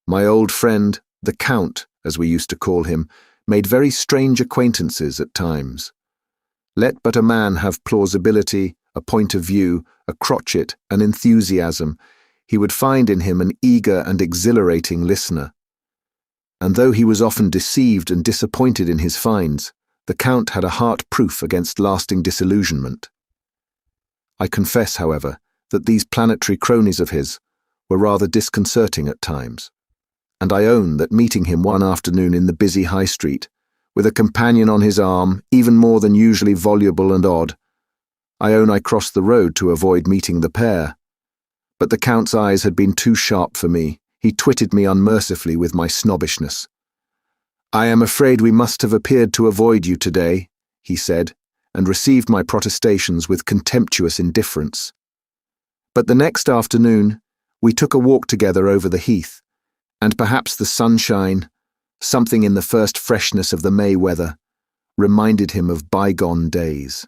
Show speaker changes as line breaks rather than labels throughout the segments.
My old friend, the Count, as we used to call him, made very strange acquaintances at times. Let but a man have plausibility, a point of view, a crotchet, an enthusiasm, he would find in him an eager and exhilarating listener. And though he was often deceived and disappointed in his finds, the Count had a heart proof against lasting disillusionment. I confess, however, that these planetary cronies of his were rather disconcerting at times, and I own that meeting him one afternoon in the busy High Street, with a companion on his arm, even more than usually voluble and odd, I own I crossed the road to avoid meeting the pair. But the Count's eyes had been too sharp for me. He twitted me unmercifully with my snobbishness. "I am afraid we must have appeared to avoid you today," he said, and received my protestations with contemptuous indifference. But the next afternoon, we took a walk together over the heath, and perhaps the sunshine, something in the first freshness of the May weather, reminded him of bygone days.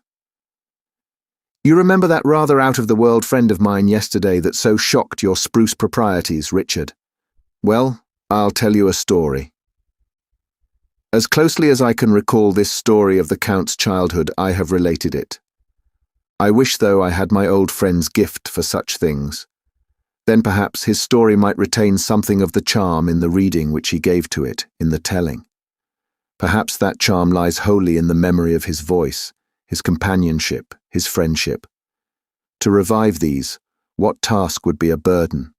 "You remember that rather out-of-the-world friend of mine yesterday that so shocked your spruce proprieties, Richard? Well, I'll tell you a story." As closely as I can recall this story of the Count's childhood, I have related it. I wish, though, I had my old friend's gift for such things. Then perhaps his story might retain something of the charm in the reading which he gave to it, in the telling. Perhaps that charm lies wholly in the memory of his voice, his companionship, his friendship. To revive these, what task would be a burden?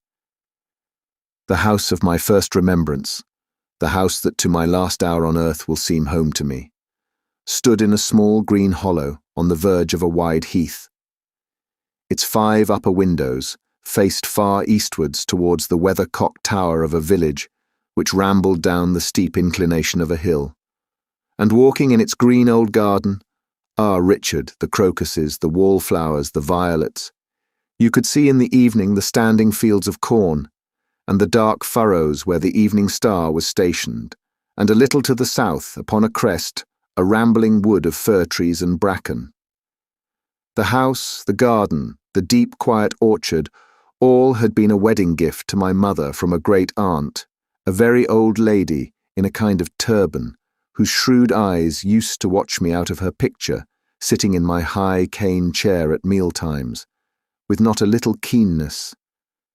The house of my first remembrance, the house that to my last hour on earth will seem home to me, stood in a small green hollow on the verge of a wide heath. Its 5 upper windows faced far eastwards towards the weathercock tower of a village which rambled down the steep inclination of a hill. And walking in its green old garden, Richard, the crocuses, the wallflowers, the violets, you could see in the evening the standing fields of corn, and the dark furrows where the evening star was stationed, and a little to the south, upon a crest, a rambling wood of fir trees and bracken. The house, the garden, the deep quiet orchard, all had been a wedding gift to my mother from a great aunt, a very old lady in a kind of turban, whose shrewd eyes used to watch me out of her picture, sitting in my high cane chair at mealtimes, with not a little keenness,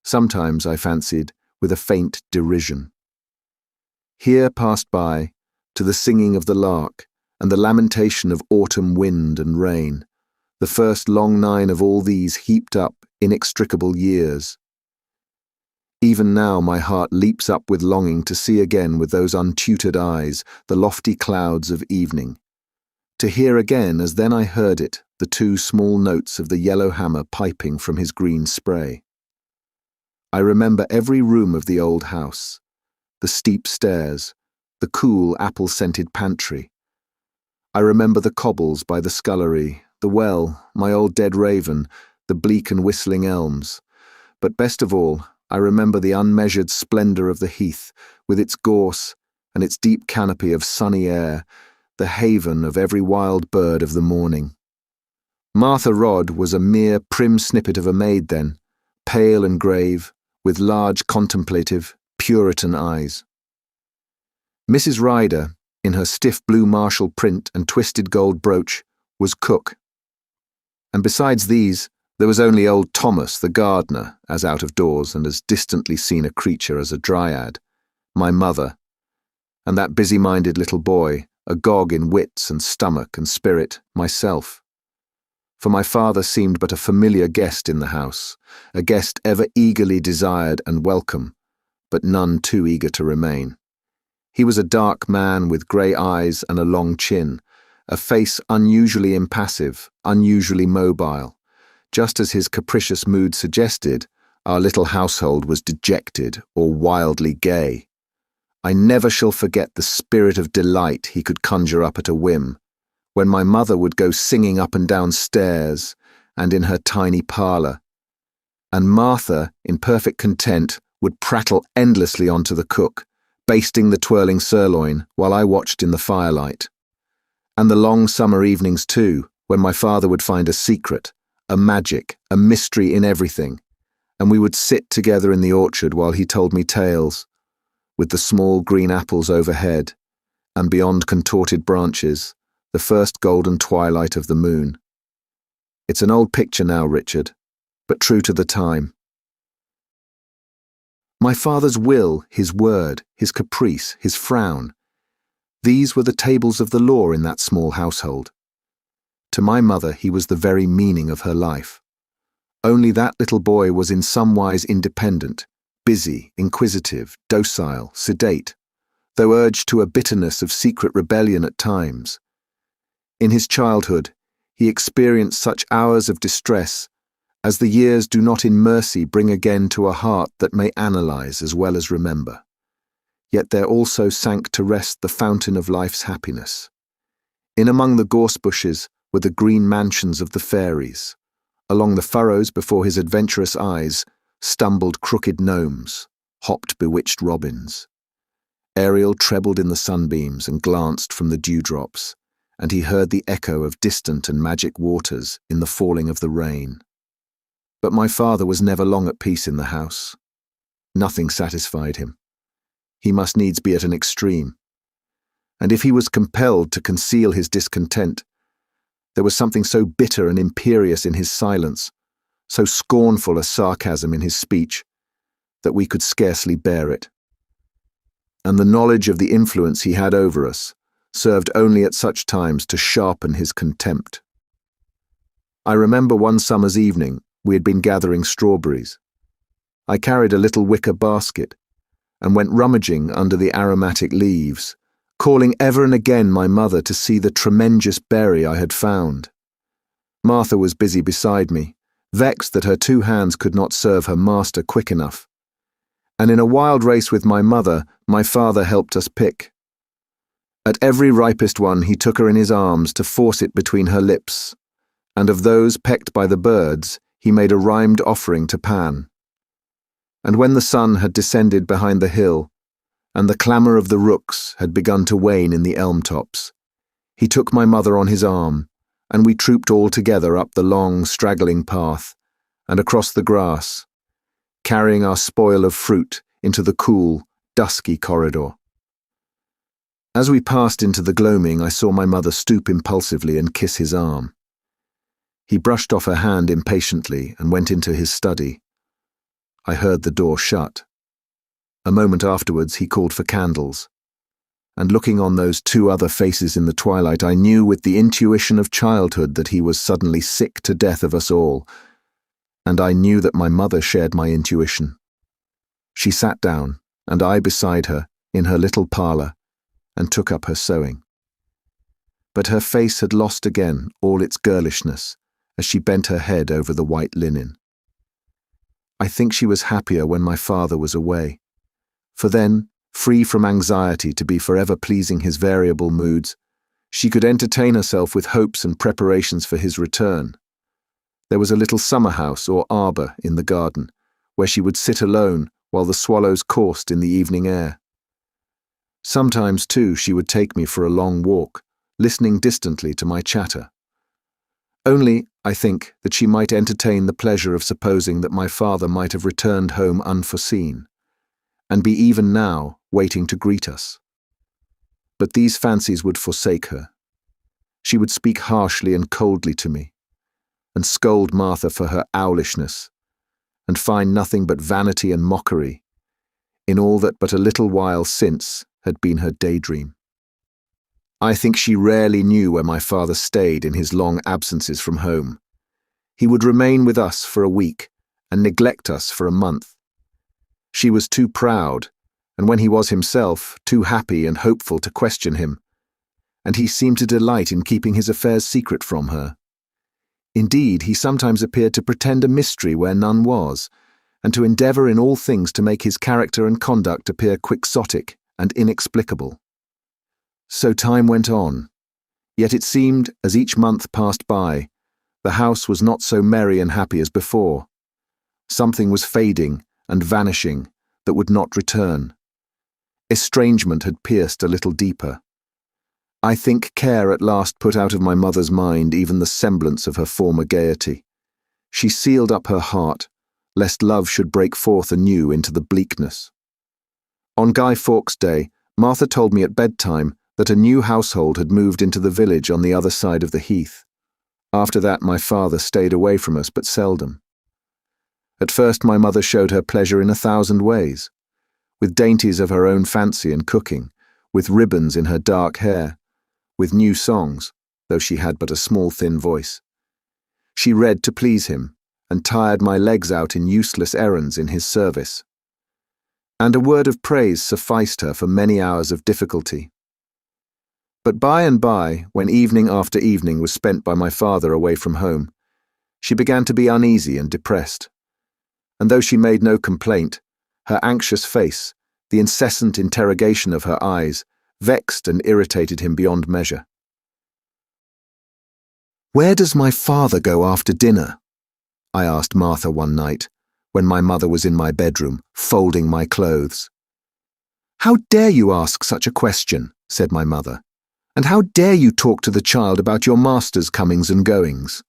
sometimes, I fancied, with a faint derision. Here passed by, to the singing of the lark and the lamentation of autumn wind and rain, the first long 9 of all these heaped up, inextricable years. Even now my heart leaps up with longing to see again with those untutored eyes the lofty clouds of evening, to hear again, as then I heard it, the 2 small notes of the yellow hammer piping from his green spray. I remember every room of the old house, the steep stairs, the cool apple-scented pantry. I remember the cobbles by the scullery, the well, my old dead raven, the bleak and whistling elms. But best of all, I remember the unmeasured splendour of the heath, with its gorse and its deep canopy of sunny air, the haven of every wild bird of the morning. Martha Rodd was a mere prim snippet of a maid then, pale and grave, with large contemplative, Puritan eyes. Mrs. Ryder, in her stiff blue martial print and twisted gold brooch, was cook. And besides these, there was only old Thomas, the gardener, as out of doors and as distantly seen a creature as a dryad, my mother, and that busy-minded little boy, agog in wits and stomach and spirit, myself. For my father seemed but a familiar guest in the house, a guest ever eagerly desired and welcome, but none too eager to remain. He was a dark man with grey eyes and a long chin, a face unusually impassive, unusually mobile. Just as his capricious mood suggested, our little household was dejected or wildly gay. I never shall forget the spirit of delight he could conjure up at a whim, when my mother would go singing up and down stairs and in her tiny parlour, and Martha, in perfect content, would prattle endlessly on to the cook, basting the twirling sirloin while I watched in the firelight. And the long summer evenings too, when my father would find a secret, a magic, a mystery in everything, and we would sit together in the orchard while he told me tales. with the small green apples overhead, and beyond contorted branches, the first golden twilight of the moon. It's an old picture now, Richard, but true to the time. My father's will, his word, his caprice, his frown, these were the tables of the law in that small household. To my mother he was the very meaning of her life. Only that little boy was in some wise independent, busy, inquisitive, docile, sedate, though urged to a bitterness of secret rebellion at times. In his childhood, he experienced such hours of distress as the years do not in mercy bring again to a heart that may analyze as well as remember. Yet there also sank to rest the fountain of life's happiness. In among the gorse bushes were the green mansions of the fairies. Along the furrows before his adventurous eyes stumbled crooked gnomes, hopped bewitched robins. Ariel trebled in the sunbeams and glanced from the dewdrops, and he heard the echo of distant and magic waters in the falling of the rain. But my father was never long at peace in the house. Nothing satisfied him. He must needs be at an extreme. And if he was compelled to conceal his discontent, there was something so bitter and imperious in his silence, so scornful a sarcasm in his speech, that we could scarcely bear it. And the knowledge of the influence he had over us served only at such times to sharpen his contempt. I remember one summer's evening we had been gathering strawberries. I carried a little wicker basket and went rummaging under the aromatic leaves, calling ever and again my mother to see the tremendous berry I had found. Martha was busy beside me, vexed that her two hands could not serve her master quick enough. And in a wild race with my mother, my father helped us pick. At every ripest one he took her in his arms to force it between her lips, and of those pecked by the birds he made a rhymed offering to Pan. And when the sun had descended behind the hill, and the clamour of the rooks had begun to wane in the elm tops, he took my mother on his arm, and we trooped all together up the long, straggling path, and across the grass, carrying our spoil of fruit into the cool, dusky corridor. As we passed into the gloaming, I saw my mother stoop impulsively and kiss his arm. He brushed off her hand impatiently and went into his study. I heard the door shut. A moment afterwards he called for candles, and looking on those two other faces in the twilight, I knew with the intuition of childhood that he was suddenly sick to death of us all, and I knew that my mother shared my intuition. She sat down, and I beside her, in her little parlour, and took up her sewing. But her face had lost again all its girlishness as she bent her head over the white linen. I think she was happier when my father was away, for then, free from anxiety to be forever pleasing his variable moods, she could entertain herself with hopes and preparations for his return. There was a little summer house or arbour in the garden, where she would sit alone while the swallows coursed in the evening air. Sometimes, too, she would take me for a long walk, listening distantly to my chatter. Only, I think, that she might entertain the pleasure of supposing that my father might have returned home unforeseen, and be even now waiting to greet us. But these fancies would forsake her. She would speak harshly and coldly to me, and scold Martha for her owlishness, and find nothing but vanity and mockery in all that but a little while since had been her daydream. I think she rarely knew where my father stayed in his long absences from home. He would remain with us for a week and neglect us for a month. She was too proud, and when he was himself, too happy and hopeful to question him, and he seemed to delight in keeping his affairs secret from her. Indeed, he sometimes appeared to pretend a mystery where none was, and to endeavour in all things to make his character and conduct appear quixotic and inexplicable. So time went on, yet it seemed, as each month passed by, the house was not so merry and happy as before. Something was fading and vanishing that would not return. Estrangement had pierced a little deeper. I think care at last put out of my mother's mind even the semblance of her former gaiety. She sealed up her heart, lest love should break forth anew into the bleakness. On Guy Fawkes' Day, Martha told me at bedtime that a new household had moved into the village on the other side of the heath. After that, my father stayed away from us, but seldom. At first, my mother showed her pleasure in 1,000 ways, with dainties of her own fancy and cooking, with ribbons in her dark hair, with new songs, though she had but a small thin voice. She read to please him, and tired my legs out in useless errands in his service. And a word of praise sufficed her for many hours of difficulty. But by and by, when evening after evening was spent by my father away from home, she began to be uneasy and depressed. And though she made no complaint, her anxious face, the incessant interrogation of her eyes, vexed and irritated him beyond measure. "Where does my father go after dinner?" I asked Martha one night, when my mother was in my bedroom, folding my clothes. "How dare you ask such a question?" said my mother. "And how dare you talk to the child about your master's comings and goings?"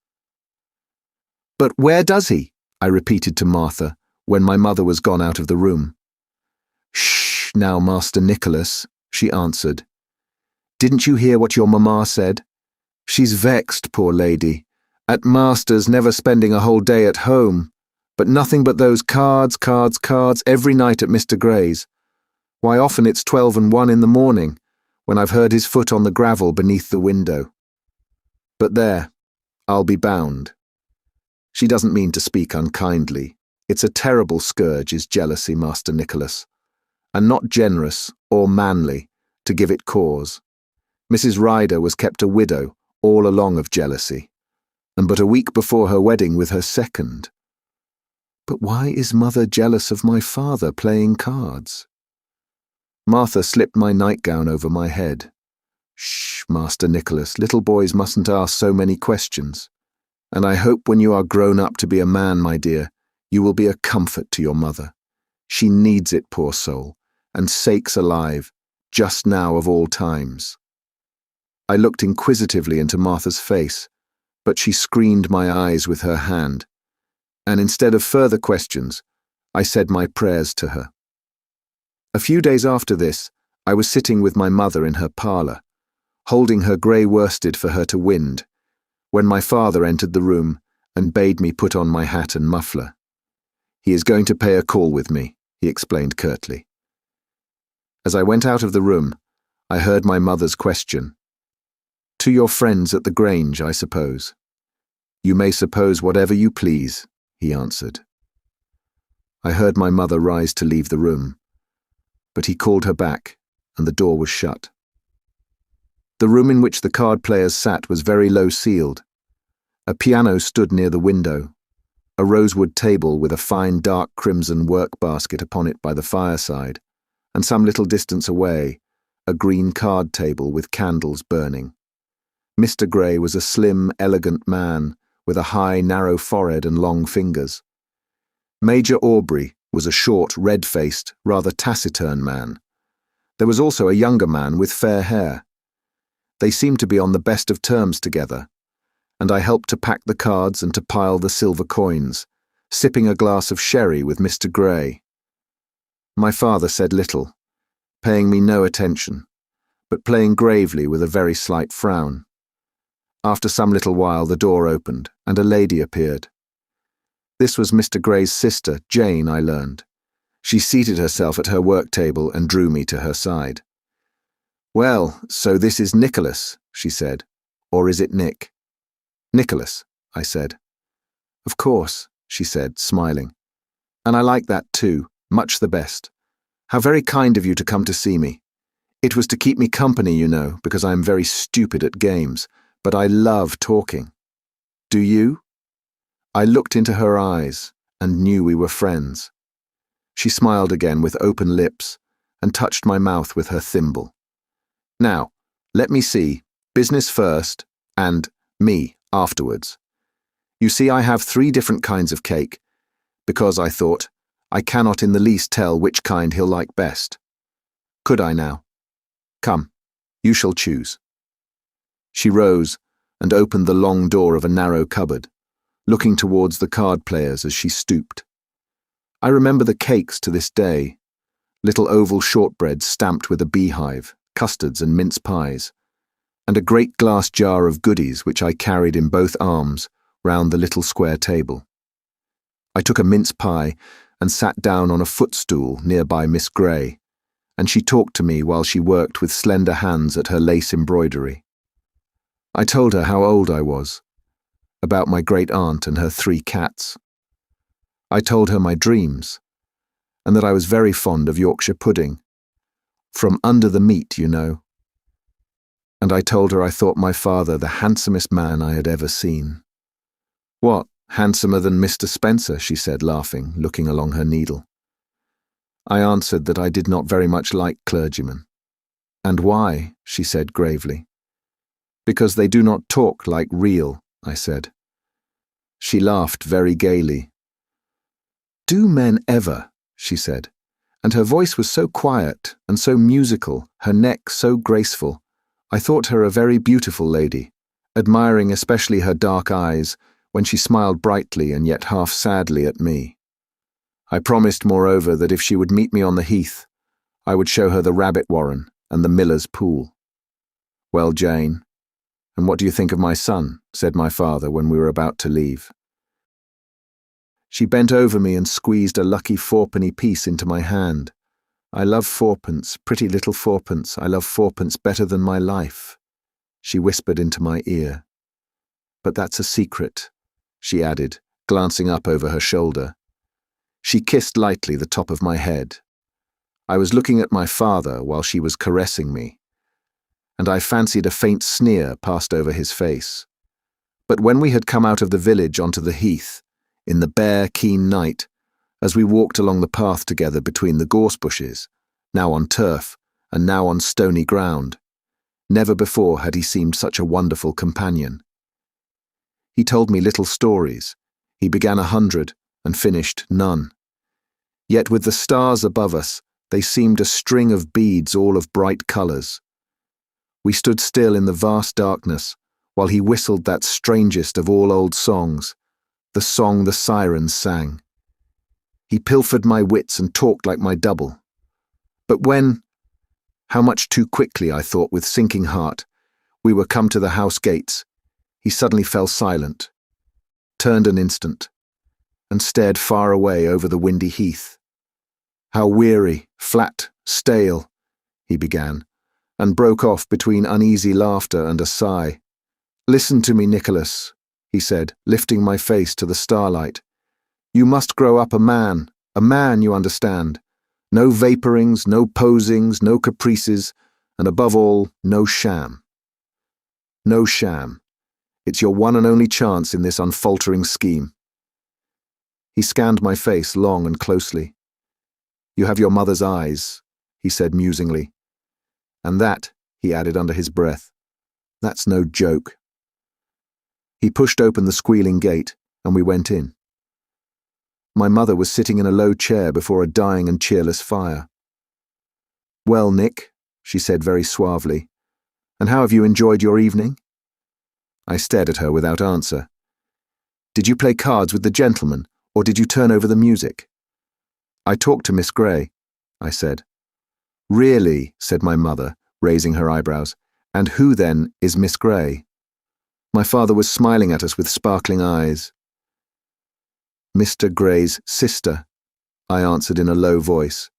"But where does he?" I repeated to Martha, when my mother was gone out of the room. "Shh, now, Master Nicholas," she answered. "Didn't you hear what your mamma said? She's vexed, poor lady, at master's never spending a whole day at home, but nothing but those cards every night at Mr. Gray's. Why, often it's 12 and 1 in the morning, when I've heard his foot on the gravel beneath the window. But there, I'll be bound. She doesn't mean to speak unkindly. It's a terrible scourge, is jealousy, Master Nicholas, and not generous or manly to give it cause. Mrs. Ryder was kept a widow all along of jealousy, and but a week before her wedding with her second. But why is mother jealous of my father playing cards?" Martha slipped my nightgown over my head. "Shh, Master Nicholas, little boys mustn't ask so many questions. And I hope when you are grown up to be a man, my dear, you will be a comfort to your mother. She needs it, poor soul, and sakes alive, just now of all times." I looked inquisitively into Martha's face, but she screened my eyes with her hand, and instead of further questions, I said my prayers to her. A few days after this, I was sitting with my mother in her parlour, holding her grey worsted for her to wind, when my father entered the room and bade me put on my hat and muffler. "He is going to pay a call with me," he explained curtly. As I went out of the room, I heard my mother's question. "To your friends at the Grange, I suppose?" "You may suppose whatever you please," he answered. I heard my mother rise to leave the room, but he called her back, and the door was shut. The room in which the card players sat was very low-ceiled. A piano stood near the window, a rosewood table with a fine dark crimson work-basket upon it by the fireside, and some little distance away, a green card table with candles burning. Mr. Gray was a slim, elegant man, with a high, narrow forehead and long fingers. Major Aubrey was a short, red-faced, rather taciturn man. There was also a younger man with fair hair. They seemed to be on the best of terms together, and I helped to pack the cards and to pile the silver coins, sipping a glass of sherry with Mr. Gray. My father said little, paying me no attention, but playing gravely with a very slight frown. After some little while the door opened, and a lady appeared. This was Mr. Gray's sister, Jane, I learned. She seated herself at her work table and drew me to her side. "Well, so this is Nicholas," she said. "Or is it Nick?" "Nicholas," I said. "Of course," she said, smiling. "And I like that too, much the best. How very kind of you to come to see me. It was to keep me company, you know, because I am very stupid at games, but I love talking. Do you?" I looked into her eyes and knew we were friends. She smiled again with open lips and touched my mouth with her thimble. "Now, let me see, business first and me afterwards. You see, I have 3 different kinds of cake, because I thought, I cannot in the least tell which kind he'll like best. Could I now? Come, you shall choose." She rose and opened the long door of a narrow cupboard, looking towards the card players as she stooped. I remember the cakes to this day, little oval shortbreads stamped with a beehive, custards and mince pies, and a great glass jar of goodies which I carried in both arms round the little square table. I took a mince pie and sat down on a footstool nearby Miss Grey, and she talked to me while she worked with slender hands at her lace embroidery. I told her how old I was, about my great-aunt and her 3 cats. I told her my dreams, and that I was very fond of Yorkshire pudding. From under the meat, you know. And I told her I thought my father the handsomest man I had ever seen. What, handsomer than Mr. Spencer? She said, laughing, looking along her needle. I answered that I did not very much like clergymen. And why? She said gravely. Because they do not talk like real, I said. She laughed very gaily. Do men ever? She said, and her voice was so quiet and so musical, her neck so graceful. I thought her a very beautiful lady, admiring especially her dark eyes when she smiled brightly and yet half sadly at me. I promised, moreover, that if she would meet me on the heath, I would show her the rabbit warren and the miller's pool. Well, Jane, and what do you think of my son? Said my father when we were about to leave. She bent over me and squeezed a lucky 4-penny piece into my hand. I love 4pence, pretty little 4pence. I love 4pence better than my life, she whispered into my ear. But that's a secret, she added, glancing up over her shoulder. She kissed lightly the top of my head. I was looking at my father while she was caressing me, and I fancied a faint sneer passed over his face. But when we had come out of the village onto the heath, in the bare, keen night, as we walked along the path together between the gorse bushes, now on turf and now on stony ground, never before had he seemed such a wonderful companion. He told me little stories. He began 100 and finished none. Yet with the stars above us, they seemed a string of beads all of bright colours. We stood still in the vast darkness while he whistled that strangest of all old songs, the song the sirens sang. He pilfered my wits and talked like my double. But when, how much too quickly, I thought with sinking heart, we were come to the house gates, he suddenly fell silent, turned an instant, and stared far away over the windy heath. How weary, flat, stale, he began, and broke off between uneasy laughter and a sigh. Listen to me, Nicholas, he said, lifting my face to the starlight. You must grow up a man, you understand. No vapourings, no posings, no caprices, and above all, no sham. No sham. It's your one and only chance in this unfaltering scheme. He scanned my face long and closely. You have your mother's eyes, he said musingly. And that, he added under his breath, that's no joke. He pushed open the squealing gate, and we went in. My mother was sitting in a low chair before a dying and cheerless fire. Well, Nick, she said very suavely, and how have you enjoyed your evening? I stared at her without answer. Did you play cards with the gentleman, or did you turn over the music? I talked to Miss Grey, I said. Really, said my mother, raising her eyebrows, and who then is Miss Grey? My father was smiling at us with sparkling eyes. Mr. Grey's sister, I answered in a low voice.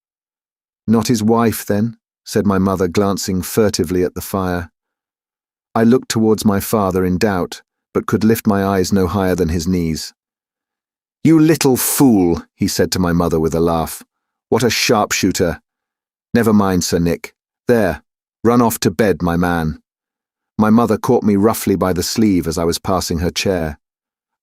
Not his wife, then, said my mother, glancing furtively at the fire. I looked towards my father in doubt, but could lift my eyes no higher than his knees. You little fool, he said to my mother with a laugh. What a sharpshooter. Never mind, Sir Nick. There, run off to bed, my man. My mother caught me roughly by the sleeve as I was passing her chair.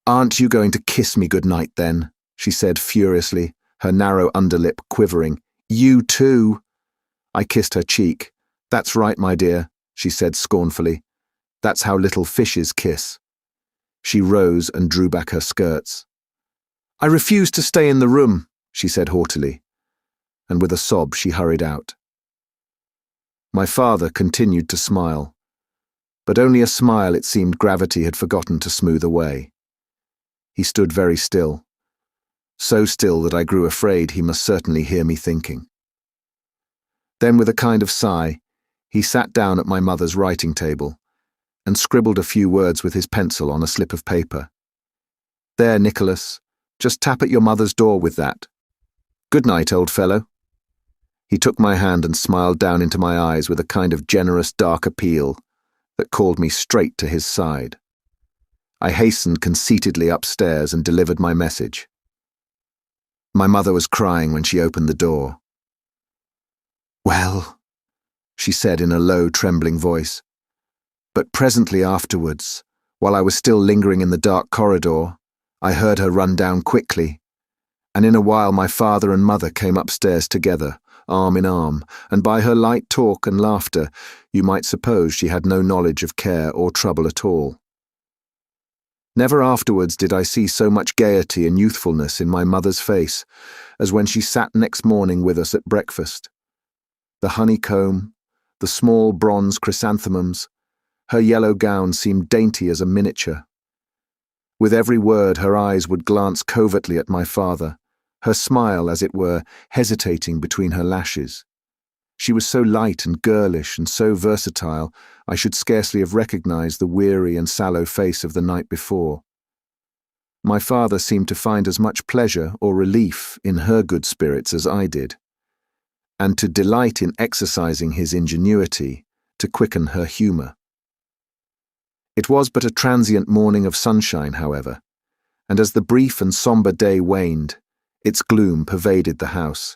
Aren't you going to kiss me good night, then? She said furiously, her narrow underlip quivering. You too. I kissed her cheek. That's right, my dear, she said scornfully. That's how little fishes kiss. She rose and drew back her skirts. I refuse to stay in the room, she said haughtily, and with a sob she hurried out. My father continued to smile, but only a smile it seemed gravity had forgotten to smooth away. He stood very still, so still that I grew afraid he must certainly hear me thinking. Then, with a kind of sigh, he sat down at my mother's writing table and scribbled a few words with his pencil on a slip of paper. "There, Nicholas, just tap at your mother's door with that. Good night, old fellow." He took my hand and smiled down into my eyes with a kind of generous dark appeal that called me straight to his side. I hastened conceitedly upstairs and delivered my message. My mother was crying when she opened the door. "Well," she said in a low, trembling voice. But presently afterwards, while I was still lingering in the dark corridor, I heard her run down quickly, and in a while my father and mother came upstairs together, arm in arm, and by her light talk and laughter you might suppose she had no knowledge of care or trouble at all. Never afterwards did I see so much gaiety and youthfulness in my mother's face as when she sat next morning with us at breakfast. The honeycomb, the small bronze chrysanthemums, her yellow gown seemed dainty as a miniature. With every word her eyes would glance covertly at my father, her smile, as it were, hesitating between her lashes. She was so light and girlish and so versatile, I should scarcely have recognized the weary and sallow face of the night before. My father seemed to find as much pleasure or relief in her good spirits as I did, and to delight in exercising his ingenuity to quicken her humor. It was but a transient morning of sunshine, however, and as the brief and somber day waned, its gloom pervaded the house.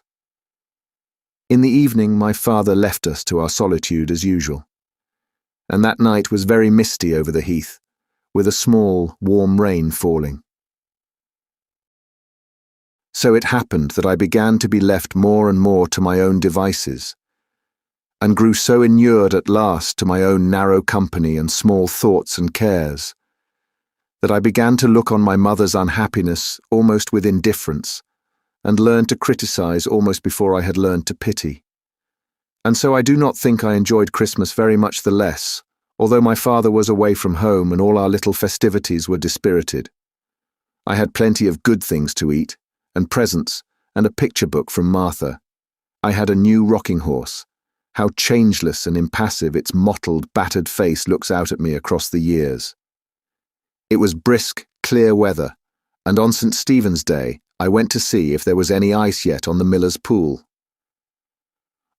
In the evening my father left us to our solitude as usual, and that night was very misty over the heath, with a small, warm rain falling. So it happened that I began to be left more and more to my own devices, and grew so inured at last to my own narrow company and small thoughts and cares, that I began to look on my mother's unhappiness almost with indifference, and learned to criticize almost before I had learned to pity. And so I do not think I enjoyed Christmas very much the less, although my father was away from home and all our little festivities were dispirited. I had plenty of good things to eat, and presents, and a picture book from Martha. I had a new rocking horse. How changeless and impassive its mottled, battered face looks out at me across the years. It was brisk, clear weather, and on St. Stephen's Day I went to see if there was any ice yet on the miller's pool.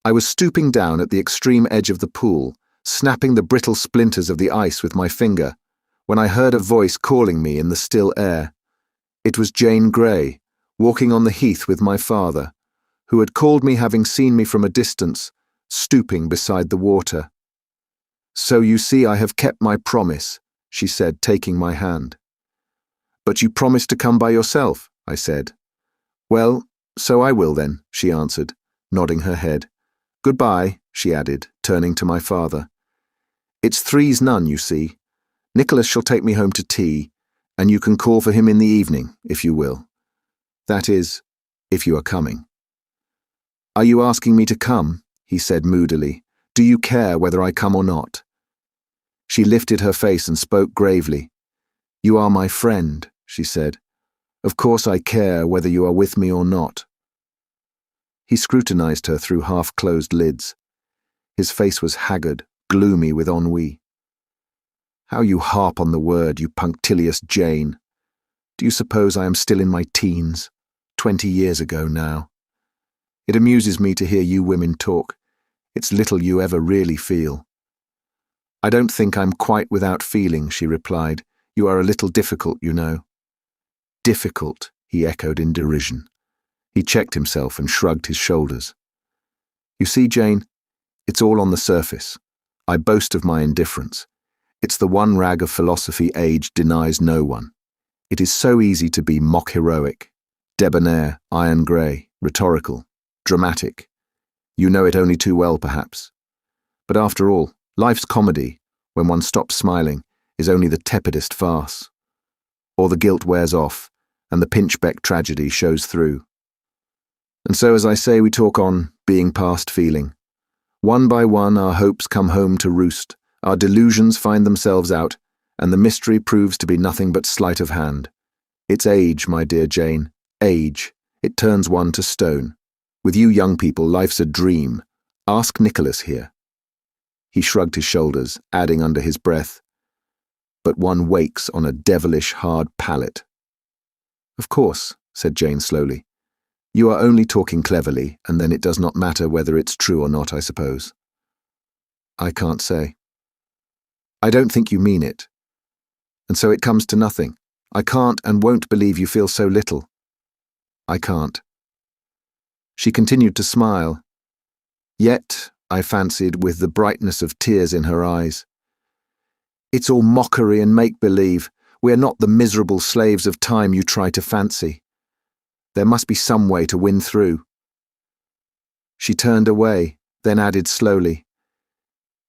I was stooping down at the extreme edge of the pool, snapping the brittle splinters of the ice with my finger, when I heard a voice calling me in the still air. It was Jane Grey, walking on the heath with my father, who had called me having seen me from a distance, stooping beside the water. "So you see I have kept my promise," she said, taking my hand. "But you promised to come by yourself," I said. "Well, so I will then," she answered, nodding her head. "Goodbye," she added, turning to my father. "It's three's none, you see. Nicholas shall take me home to tea, and you can call for him in the evening, if you will. That is, if you are coming." "Are you asking me to come?" he said moodily. "Do you care whether I come or not?" She lifted her face and spoke gravely. "You are my friend," she said. "Of course I care whether you are with me or not." He scrutinized her through half-closed lids. His face was haggard, gloomy with ennui. "How you harp on the word, you punctilious Jane. Do you suppose I am still in my teens? 20 years ago now. It amuses me to hear you women talk. It's little you ever really feel." "I don't think I'm quite without feeling," she replied. "You are a little difficult, you know." "Difficult," he echoed in derision. He checked himself and shrugged his shoulders. "You see, Jane, it's all on the surface. I boast of my indifference. It's the one rag of philosophy age denies no one. It is so easy to be mock-heroic, debonair, iron-grey, rhetorical, dramatic. You know it only too well, perhaps. But after all, life's comedy, when one stops smiling, is only the tepidest farce. Or the guilt wears off, and the pinchbeck tragedy shows through. And so, as I say, we talk on, being past feeling. One by one our hopes come home to roost, our delusions find themselves out, and the mystery proves to be nothing but sleight of hand. It's age, my dear Jane, age. It turns one to stone. With you young people, life's a dream, Ask Nicholas here." He shrugged his shoulders, adding under his breath, "But one wakes on a devilish hard palate." "Of course," said Jane slowly. "You are only talking cleverly, and then it does not matter whether it's true or not, I suppose." "I can't say." "I don't think you mean it. And so it comes to nothing. I can't and won't believe you feel so little." "I can't." She continued to smile. Yet, I fancied, with the brightness of tears in her eyes. "It's all mockery and make-believe. We are not the miserable slaves of time you try to fancy. There must be some way to win through." She turned away, then added slowly,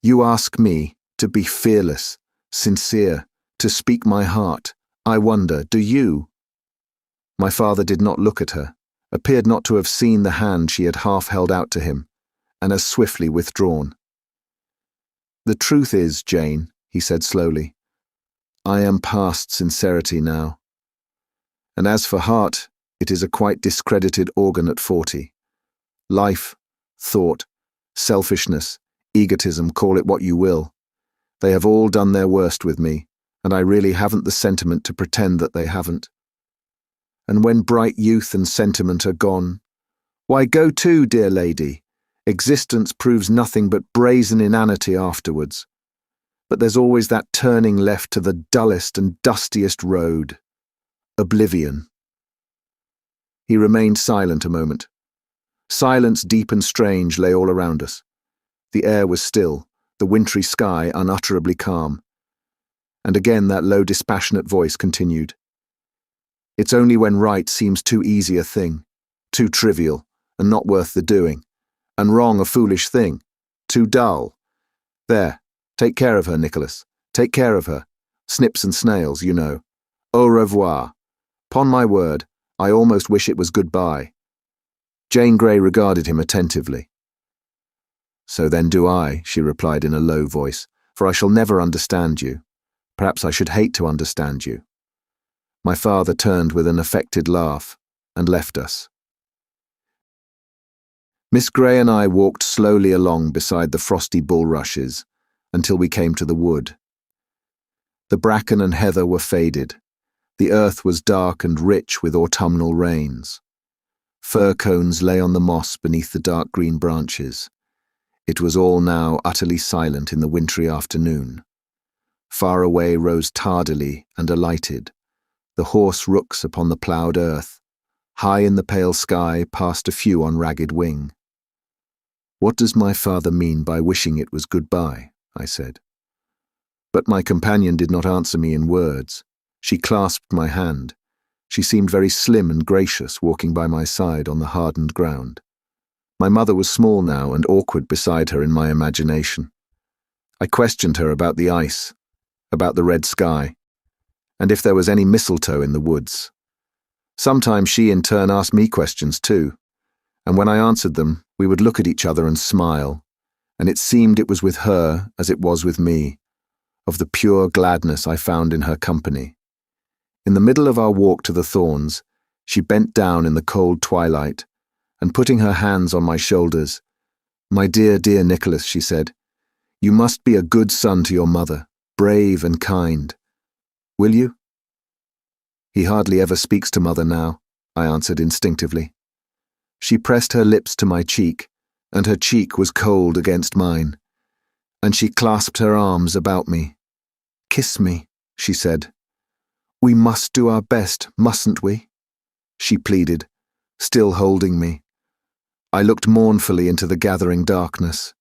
"You ask me to be fearless, sincere, to speak my heart. I wonder, do you?" My father did not look at her, appeared not to have seen the hand she had half held out to him, and as swiftly withdrawn. "The truth is, Jane," he said slowly, "I am past sincerity now. And as for heart, it is a quite discredited organ at 40. Life, thought, selfishness, egotism, call it what you will. They have all done their worst with me, and I really haven't the sentiment to pretend that they haven't. And when bright youth and sentiment are gone, why go to, dear lady. Existence proves nothing but brazen inanity afterwards. But there's always that turning left to the dullest and dustiest road. Oblivion." He remained silent a moment. Silence deep and strange lay all around us. The air was still, the wintry sky unutterably calm. And again that low, dispassionate voice continued. "It's only when right seems too easy a thing, too trivial, and not worth the doing, and wrong a foolish thing, too dull. There, take care of her, Nicholas. Take care of her. Snips and snails, you know. Au revoir. 'Pon my word, I almost wish it was goodbye." Jane Grey regarded him attentively. "So then do I," she replied in a low voice, "for I shall never understand you. Perhaps I should hate to understand you." My father turned with an affected laugh and left us. Miss Grey and I walked slowly along beside the frosty bulrushes until we came to the wood. The bracken and heather were faded. The earth was dark and rich with autumnal rains. Fir cones lay on the moss beneath the dark green branches. It was all now utterly silent in the wintry afternoon. Far away rose tardily and alighted the hoarse rooks upon the ploughed earth. High in the pale sky passed a few on ragged wing. "What does my father mean by wishing it was goodbye?" I said. But my companion did not answer me in words. She clasped my hand. She seemed very slim and gracious, walking by my side on the hardened ground. My mother was small now and awkward beside her in my imagination. I questioned her about the ice, about the red sky, and if there was any mistletoe in the woods. Sometimes she in turn asked me questions too, and when I answered them, we would look at each other and smile, and it seemed it was with her as it was with me, of the pure gladness I found in her company. In the middle of our walk to the thorns, she bent down in the cold twilight, and putting her hands on my shoulders, "My dear, dear Nicholas," she said, "you must be a good son to your mother, brave and kind. Will you?" "He hardly ever speaks to mother now," I answered instinctively. She pressed her lips to my cheek, and her cheek was cold against mine, and she clasped her arms about me. "Kiss me," she said. "We must do our best, mustn't we?" she pleaded, still holding me. I looked mournfully into the gathering darkness.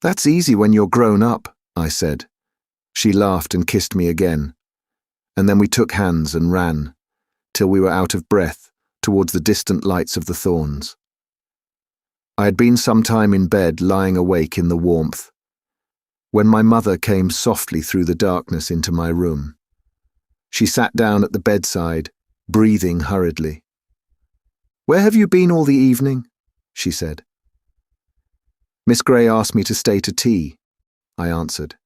"That's easy when you're grown up," I said. She laughed and kissed me again, and then we took hands and ran, till we were out of breath, towards the distant lights of the thorns. I had been some time in bed, lying awake in the warmth, when my mother came softly through the darkness into my room. She sat down at the bedside, breathing hurriedly. "Where have you been all the evening?" she said. "Miss Grey asked me to stay to tea," I answered.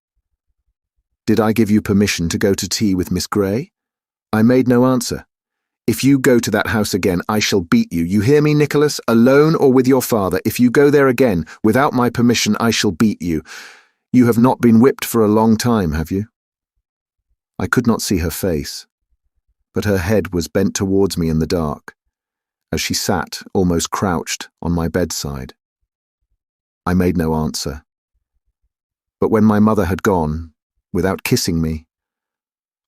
"Did I give you permission to go to tea with Miss Grey?" I made no answer. If you go to that house again, I shall beat you. You hear me, Nicholas? Alone or with your father. If you go there again, without my permission, I shall beat you. You have not been whipped for a long time, have you?" I could not see her face, but her head was bent towards me in the dark, as she sat, almost crouched, on my bedside. I made no answer. But when my mother had gone, without kissing me,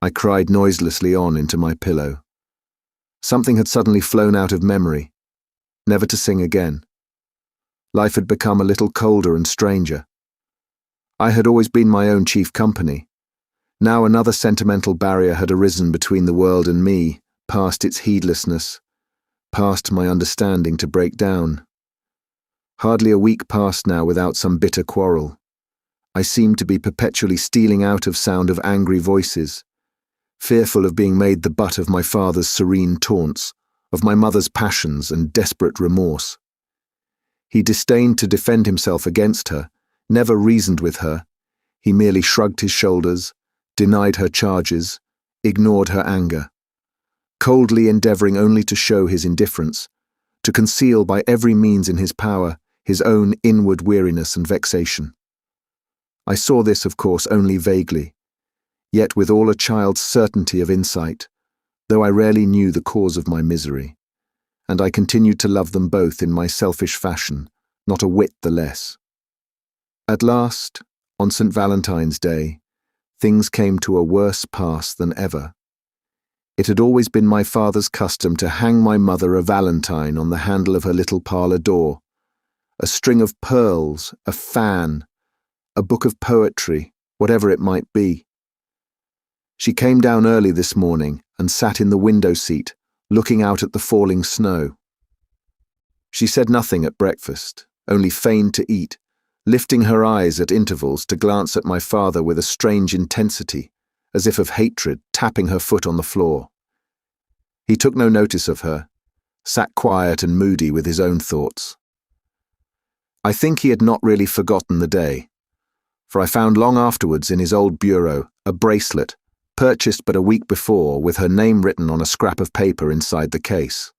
I cried noiselessly on into my pillow. Something had suddenly flown out of memory, never to sing again. Life had become a little colder and stranger. I had always been my own chief company. Now another sentimental barrier had arisen between the world and me, past its heedlessness, past my understanding to break down. Hardly a week passed now without some bitter quarrel. I seemed to be perpetually stealing out of sound of angry voices, fearful of being made the butt of my father's serene taunts, of my mother's passions and desperate remorse. He disdained to defend himself against her, never reasoned with her. He merely shrugged his shoulders, denied her charges, ignored her anger, coldly endeavouring only to show his indifference, to conceal by every means in his power his own inward weariness and vexation. I saw this, of course, only vaguely, yet with all a child's certainty of insight, though I rarely knew the cause of my misery, and I continued to love them both in my selfish fashion, not a whit the less. At last, on St. Valentine's Day, things came to a worse pass than ever. It had always been my father's custom to hang my mother a valentine on the handle of her little parlour door, a string of pearls, a fan, a book of poetry, whatever it might be. She came down early this morning and sat in the window seat, looking out at the falling snow. She said nothing at breakfast, only feigned to eat, lifting her eyes at intervals to glance at my father with a strange intensity, as if of hatred, tapping her foot on the floor. He took no notice of her, sat quiet and moody with his own thoughts. I think he had not really forgotten the day, for I found long afterwards in his old bureau a bracelet, purchased but a week before, with her name written on a scrap of paper inside the case.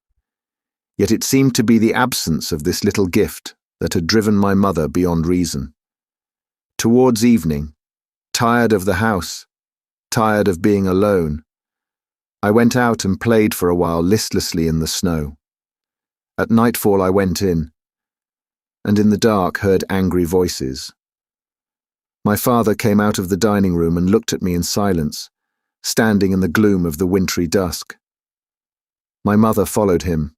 Yet it seemed to be the absence of this little gift that had driven my mother beyond reason. Towards evening, tired of the house, tired of being alone, I went out and played for a while listlessly in the snow. At nightfall I went in, and in the dark heard angry voices. My father came out of the dining room and looked at me in silence, standing in the gloom of the wintry dusk. My mother followed him.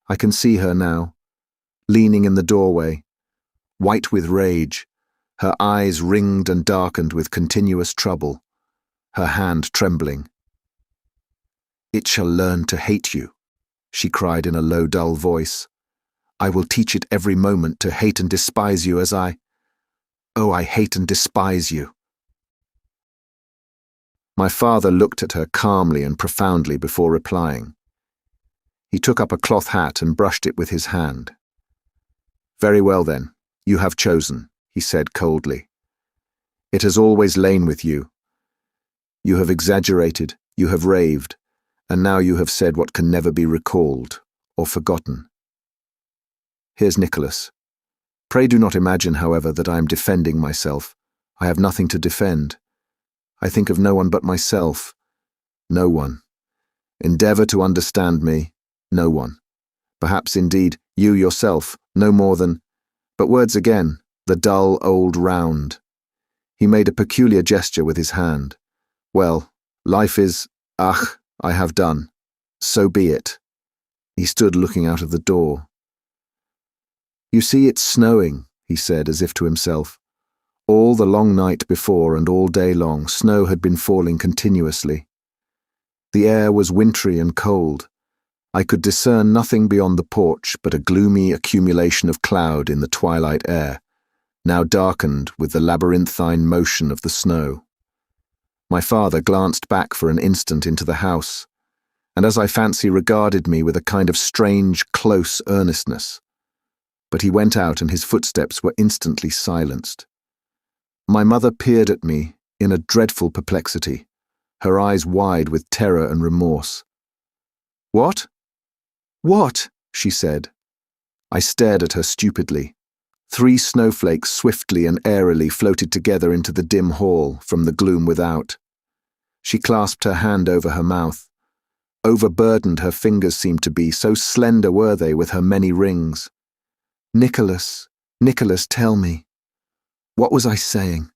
I can see her now, leaning in the doorway, white with rage, her eyes ringed and darkened with continuous trouble, her hand trembling. "It shall learn to hate you," she cried in a low, dull voice. "I will teach it every moment to hate and despise you as I... Oh, I hate and despise you." My father looked at her calmly and profoundly before replying. He took up a cloth hat and brushed it with his hand. "Very well then, you have chosen," he said coldly. "It has always lain with you. You have exaggerated, you have raved, and now you have said what can never be recalled or forgotten. Here's Nicholas. Pray do not imagine, however, that I am defending myself. I have nothing to defend. I think of no one but myself. No one. Endeavour to understand me. No one. Perhaps, indeed, you yourself, no more than... But words again, the dull old round." He made a peculiar gesture with his hand. "Well, life is... Ach, I have done. So be it." He stood looking out of the door. "You see, it's snowing," he said, as if to himself. All the long night before and all day long, snow had been falling continuously. The air was wintry and cold. I could discern nothing beyond the porch but a gloomy accumulation of cloud in the twilight air, now darkened with the labyrinthine motion of the snow. My father glanced back for an instant into the house, and as I fancy regarded me with a kind of strange, close earnestness. But he went out and his footsteps were instantly silenced. My mother peered at me in a dreadful perplexity, her eyes wide with terror and remorse. "What? What?" she said. I stared at her stupidly. 3 snowflakes swiftly and airily floated together into the dim hall from the gloom without. She clasped her hand over her mouth. Overburdened her fingers seemed to be, so slender were they with her many rings. "Nicholas, Nicholas, tell me. What was I saying?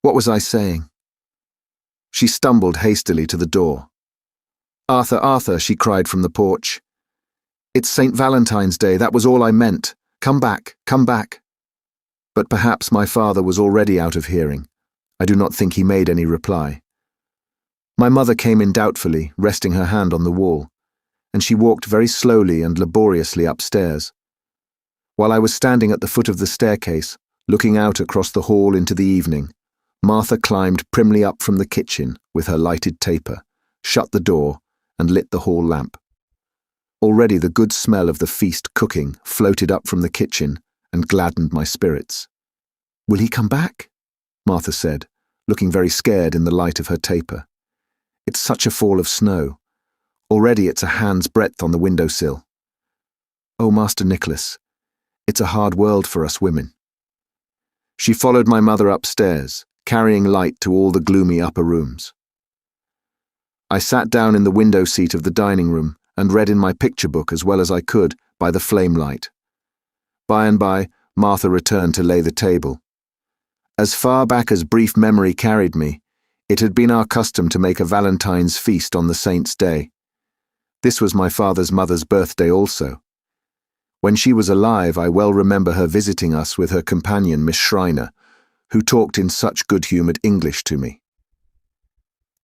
What was I saying?" She stumbled hastily to the door. "Arthur, Arthur," she cried from the porch. "It's St. Valentine's Day, that was all I meant. Come back, come back." But perhaps my father was already out of hearing. I do not think he made any reply. My mother came in doubtfully, resting her hand on the wall, and she walked very slowly and laboriously upstairs. While I was standing at the foot of the staircase, looking out across the hall into the evening, Martha climbed primly up from the kitchen with her lighted taper, shut the door, and lit the hall lamp. Already the good smell of the feast cooking floated up from the kitchen and gladdened my spirits. "Will he come back?" Martha said, looking very scared in the light of her taper. "It's such a fall of snow. Already it's a hand's breadth on the windowsill. Oh, Master Nicholas, it's a hard world for us women." She followed my mother upstairs, carrying light to all the gloomy upper rooms. I sat down in the window seat of the dining room and read in my picture book as well as I could by the flame light. By and by, Martha returned to lay the table. As far back as brief memory carried me, it had been our custom to make a Valentine's feast on the saint's day. This was my father's mother's birthday also. When she was alive, I well remember her visiting us with her companion, Miss Schreiner, who talked in such good-humoured English to me.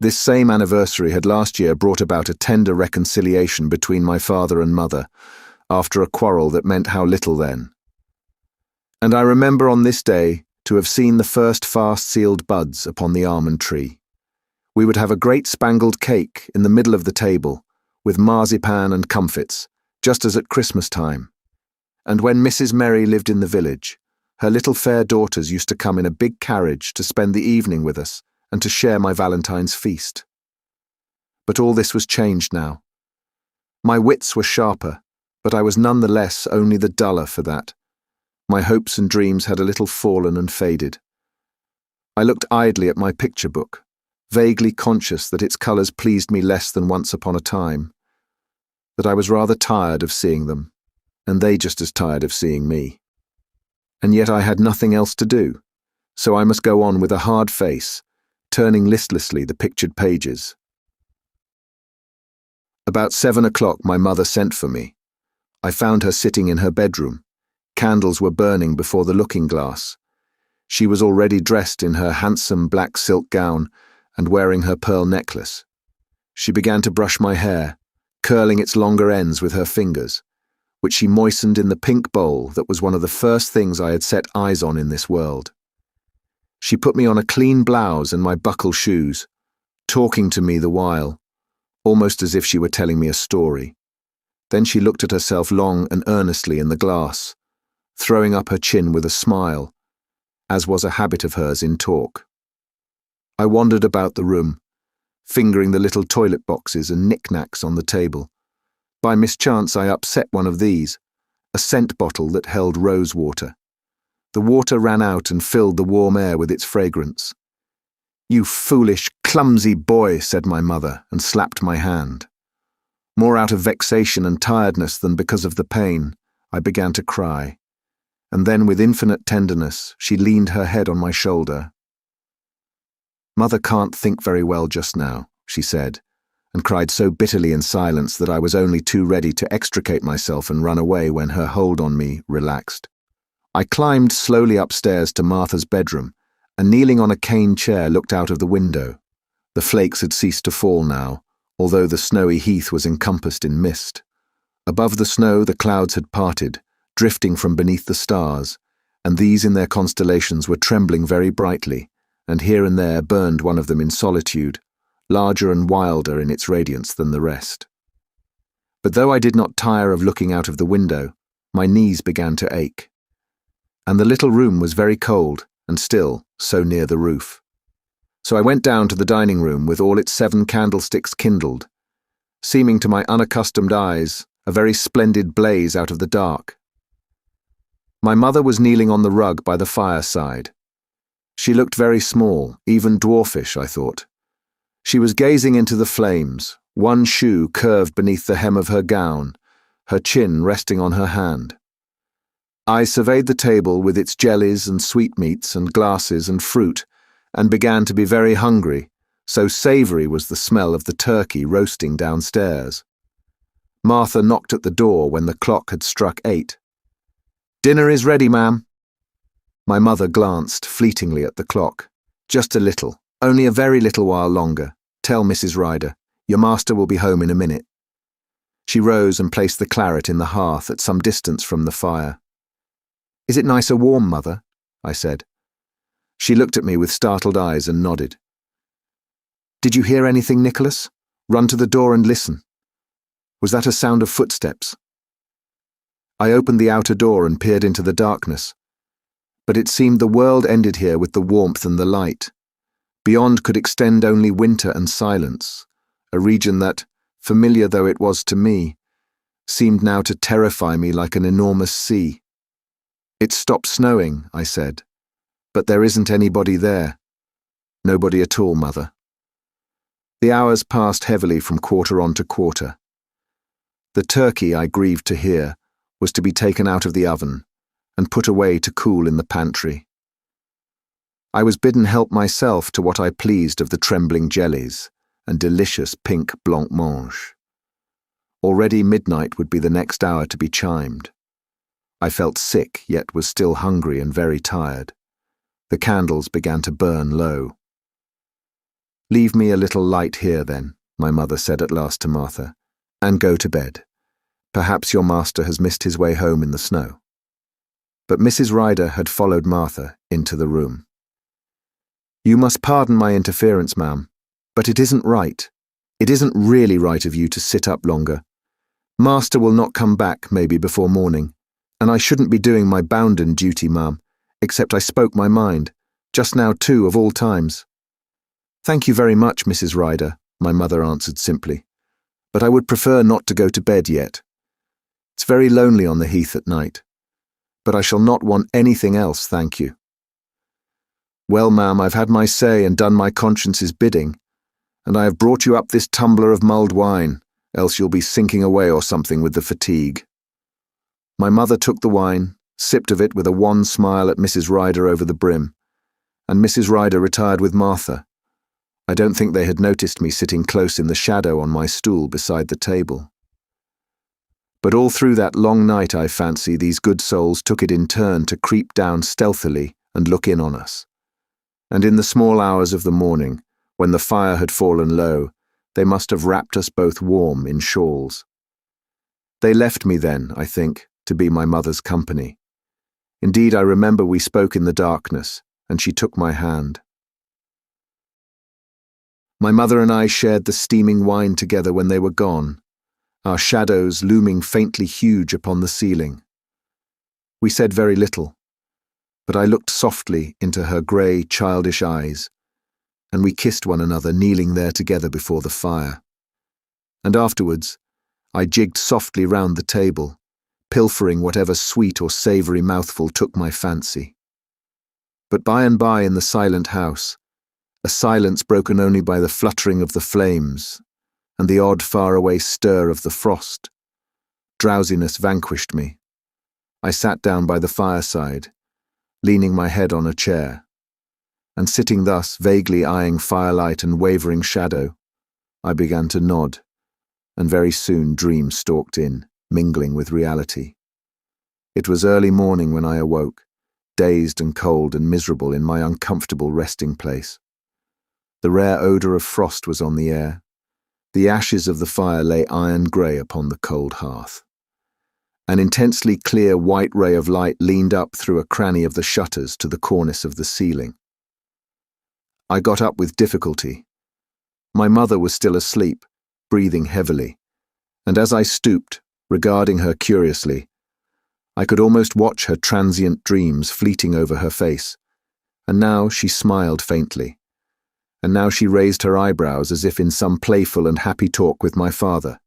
This same anniversary had last year brought about a tender reconciliation between my father and mother, after a quarrel that meant how little then. And I remember on this day to have seen the first fast-sealed buds upon the almond tree. We would have a great spangled cake in the middle of the table, with marzipan and comfits, just as at Christmas time. And when Mrs. Mare lived in the village, her little fair daughters used to come in a big carriage to spend the evening with us and to share my Valentine's feast. But all this was changed now. My wits were sharper, but I was none the less only the duller for that. My hopes and dreams had a little fallen and faded. I looked idly at my picture book, vaguely conscious that its colours pleased me less than once upon a time, that I was rather tired of seeing them, and they just as tired of seeing me. And yet I had nothing else to do, so I must go on with a hard face, turning listlessly the pictured pages. About 7 o'clock my mother sent for me. I found her sitting in her bedroom. Candles were burning before the looking-glass. She was already dressed in her handsome black silk gown and wearing her pearl necklace. She began to brush my hair, curling its longer ends with her fingers, which she moistened in the pink bowl that was one of the first things I had set eyes on in this world. She put me on a clean blouse and my buckle shoes, talking to me the while, almost as if she were telling me a story. Then she looked at herself long and earnestly in the glass, throwing up her chin with a smile, as was a habit of hers in talk. I wandered about the room, fingering the little toilet boxes and knick-knacks on the table. By mischance I upset one of these, a scent bottle that held rose water. The water ran out and filled the warm air with its fragrance. "You foolish, clumsy boy," said my mother, and slapped my hand. More out of vexation and tiredness than because of the pain, I began to cry. And then with infinite tenderness, she leaned her head on my shoulder. "Mother can't think very well just now," she said, and cried so bitterly in silence that I was only too ready to extricate myself and run away when her hold on me relaxed. I climbed slowly upstairs to Martha's bedroom, and kneeling on a cane chair looked out of the window. The flakes had ceased to fall now, although the snowy heath was encompassed in mist. Above the snow the clouds had parted, drifting from beneath the stars, and these in their constellations were trembling very brightly, and here and there burned one of them in solitude, larger and wilder in its radiance than the rest. But though I did not tire of looking out of the window, my knees began to ache. And the little room was very cold and still, so near the roof. So I went down to the dining room with all its 7 candlesticks kindled, seeming to my unaccustomed eyes a very splendid blaze out of the dark. My mother was kneeling on the rug by the fireside. She looked very small, even dwarfish, I thought. She was gazing into the flames, one shoe curved beneath the hem of her gown, her chin resting on her hand. I surveyed the table with its jellies and sweetmeats and glasses and fruit, and began to be very hungry, so savoury was the smell of the turkey roasting downstairs. Martha knocked at the door when the clock had struck 8. "Dinner is ready, ma'am." My mother glanced fleetingly at the clock. "Just a little, only a very little while longer. Tell Mrs. Ryder, your master will be home in a minute." She rose and placed the claret in the hearth at some distance from the fire. "Is it nice and warm, Mother?" I said. She looked at me with startled eyes and nodded. "Did you hear anything, Nicholas? Run to the door and listen. Was that a sound of footsteps?" I opened the outer door and peered into the darkness. But it seemed the world ended here with the warmth and the light. Beyond could extend only winter and silence, a region that, familiar though it was to me, seemed now to terrify me like an enormous sea. "It stopped snowing," I said, "but there isn't anybody there." "Nobody at all, Mother." The hours passed heavily from quarter on to quarter. The turkey, I grieved to hear, was to be taken out of the oven and put away to cool in the pantry. I was bidden help myself to what I pleased of the trembling jellies and delicious pink blancmange. Already midnight would be the next hour to be chimed. I felt sick, yet was still hungry and very tired. The candles began to burn low. "Leave me a little light here, then," my mother said at last to Martha, "and go to bed. Perhaps your master has missed his way home in the snow." But Mrs. Ryder had followed Martha into the room. "You must pardon my interference, ma'am, but it isn't right. It isn't really right of you to sit up longer. Master will not come back maybe before morning, and I shouldn't be doing my bounden duty, ma'am, except I spoke my mind, just now too, of all times." "Thank you very much, Mrs. Ryder," my mother answered simply, "but I would prefer not to go to bed yet. It's very lonely on the heath at night, but I shall not want anything else, thank you." "Well, ma'am, I've had my say and done my conscience's bidding, and I have brought you up this tumbler of mulled wine, else you'll be sinking away or something with the fatigue." My mother took the wine, sipped of it with a wan smile at Mrs. Ryder over the brim, and Mrs. Ryder retired with Martha. I don't think they had noticed me sitting close in the shadow on my stool beside the table. But all through that long night, I fancy, these good souls took it in turn to creep down stealthily and look in on us. And in the small hours of the morning, when the fire had fallen low, they must have wrapped us both warm in shawls. They left me then, I think, to be my mother's company. Indeed, I remember we spoke in the darkness, and she took my hand. My mother and I shared the steaming wine together when they were gone, our shadows looming faintly huge upon the ceiling. We said very little, but I looked softly into her grey, childish eyes, and we kissed one another kneeling there together before the fire. And afterwards, I jigged softly round the table, pilfering whatever sweet or savoury mouthful took my fancy. But by and by in the silent house, a silence broken only by the fluttering of the flames and the odd far-away stir of the frost, drowsiness vanquished me. I sat down by the fireside, leaning my head on a chair, and sitting thus vaguely eyeing firelight and wavering shadow, I began to nod, and very soon dreams stalked in, mingling with reality. It was early morning when I awoke, dazed and cold and miserable in my uncomfortable resting place. The rare odour of frost was on the air. The ashes of the fire lay iron-grey upon the cold hearth. An intensely clear white ray of light leaned up through a cranny of the shutters to the cornice of the ceiling. I got up with difficulty. My mother was still asleep, breathing heavily, and as I stooped, regarding her curiously, I could almost watch her transient dreams fleeting over her face, and now she smiled faintly, and now she raised her eyebrows as if in some playful and happy talk with my father.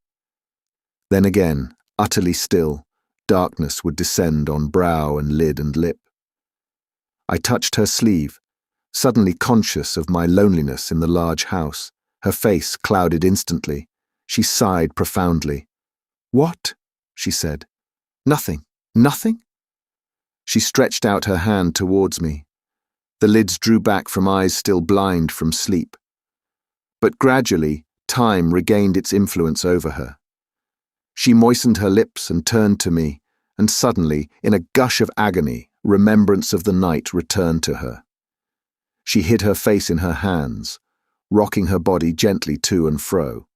Then again, utterly still, darkness would descend on brow and lid and lip. I touched her sleeve, suddenly conscious of my loneliness in the large house. Her face clouded instantly. She sighed profoundly. "What?" she said. "Nothing. Nothing?" She stretched out her hand towards me. The lids drew back from eyes still blind from sleep. But gradually, time regained its influence over her. She moistened her lips and turned to me, and suddenly, in a gush of agony, remembrance of the night returned to her. She hid her face in her hands, rocking her body gently to and fro,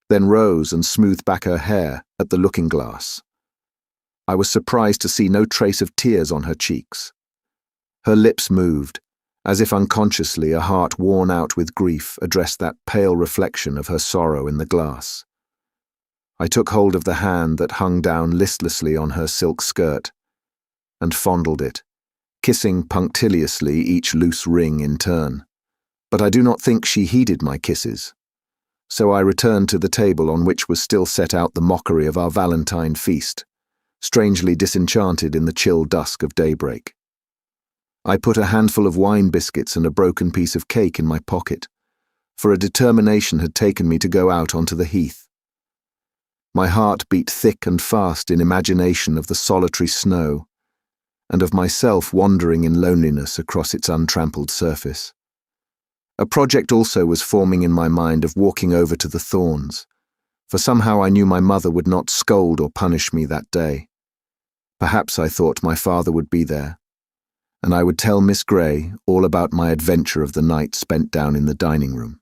then rose and smoothed back her hair at the looking-glass. I was surprised to see no trace of tears on her cheeks. Her lips moved, as if unconsciously a heart worn out with grief addressed that pale reflection of her sorrow in the glass. I took hold of the hand that hung down listlessly on her silk skirt, and fondled it, kissing punctiliously each loose ring in turn. But I do not think she heeded my kisses. So I returned to the table on which was still set out the mockery of our Valentine feast, strangely disenchanted in the chill dusk of daybreak. I put a handful of wine biscuits and a broken piece of cake in my pocket, for a determination had taken me to go out onto the heath. My heart beat thick and fast in imagination of the solitary snow, and of myself wandering in loneliness across its untrampled surface. A project also was forming in my mind of walking over to the Thorns, for somehow I knew my mother would not scold or punish me that day. Perhaps I thought my father would be there, and I would tell Miss Grey all about my adventure of the night spent down in the dining room.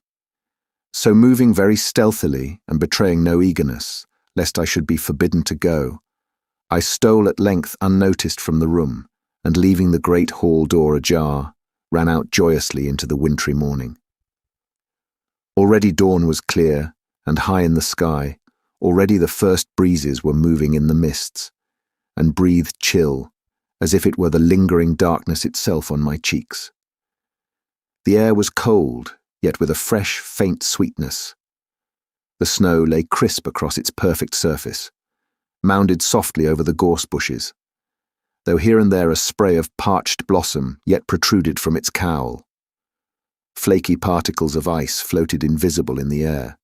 So moving very stealthily and betraying no eagerness, lest I should be forbidden to go, I stole at length unnoticed from the room, and leaving the great hall door ajar, ran out joyously into the wintry morning. Already dawn was clear and high in the sky. Already the first breezes were moving in the mists, and breathed chill, as if it were the lingering darkness itself on my cheeks. The air was cold, yet with a fresh, faint sweetness. The snow lay crisp across its perfect surface, mounded softly over the gorse bushes, though here and there a spray of parched blossom yet protruded from its cowl. Flaky particles of ice floated invisible in the air.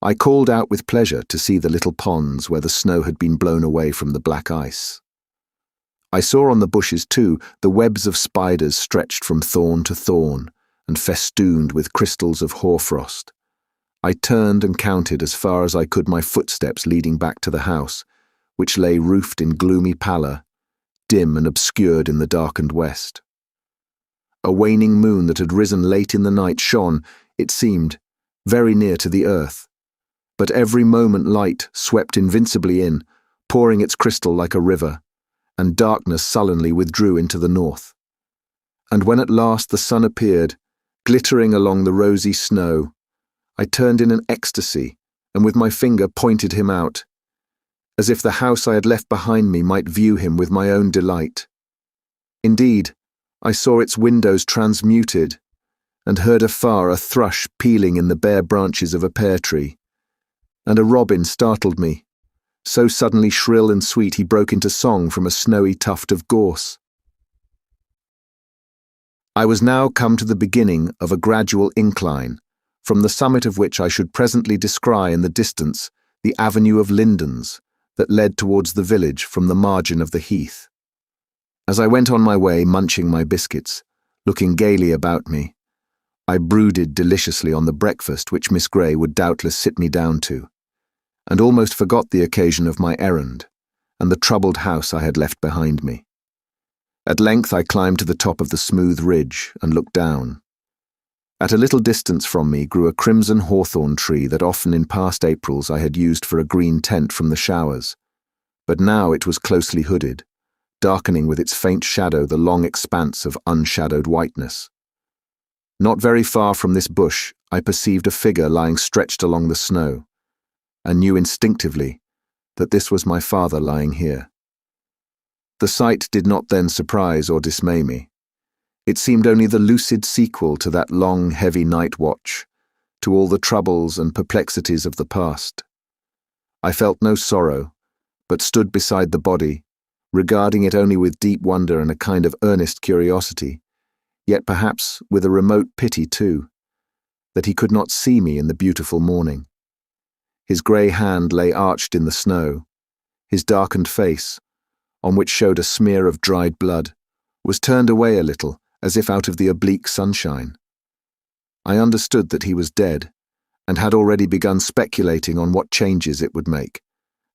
I called out with pleasure to see the little ponds where the snow had been blown away from the black ice. I saw on the bushes, too, the webs of spiders stretched from thorn to thorn and festooned with crystals of hoarfrost. I turned and counted as far as I could my footsteps leading back to the house, which lay roofed in gloomy pallor, dim and obscured in the darkened west. A waning moon that had risen late in the night shone, it seemed, very near to the earth, but every moment light swept invincibly in, pouring its crystal like a river, and darkness sullenly withdrew into the north. And when at last the sun appeared, glittering along the rosy snow, I turned in an ecstasy and with my finger pointed him out, as if the house I had left behind me might view him with my own delight. Indeed, I saw its windows transmuted, and heard afar a thrush pealing in the bare branches of a pear tree, and a robin startled me, so suddenly shrill and sweet he broke into song from a snowy tuft of gorse. I was now come to the beginning of a gradual incline, from the summit of which I should presently descry in the distance the avenue of lindens that led towards the village from the margin of the heath. As I went on my way munching my biscuits, looking gaily about me, I brooded deliciously on the breakfast which Miss Grey would doubtless sit me down to, and almost forgot the occasion of my errand and the troubled house I had left behind me. At length I climbed to the top of the smooth ridge and looked down. At a little distance from me grew a crimson hawthorn tree that often in past Aprils I had used for a green tent from the showers, but now it was closely hooded, darkening with its faint shadow the long expanse of unshadowed whiteness. Not very far from this bush I perceived a figure lying stretched along the snow, and knew instinctively that this was my father lying here. The sight did not then surprise or dismay me. It seemed only the lucid sequel to that long, heavy night watch, to all the troubles and perplexities of the past. I felt no sorrow, but stood beside the body, regarding it only with deep wonder and a kind of earnest curiosity, yet perhaps with a remote pity too, that he could not see me in the beautiful morning. His grey hand lay arched in the snow. His darkened face, on which showed a smear of dried blood, was turned away a little, as if out of the oblique sunshine. I understood that he was dead, and had already begun speculating on what changes it would make,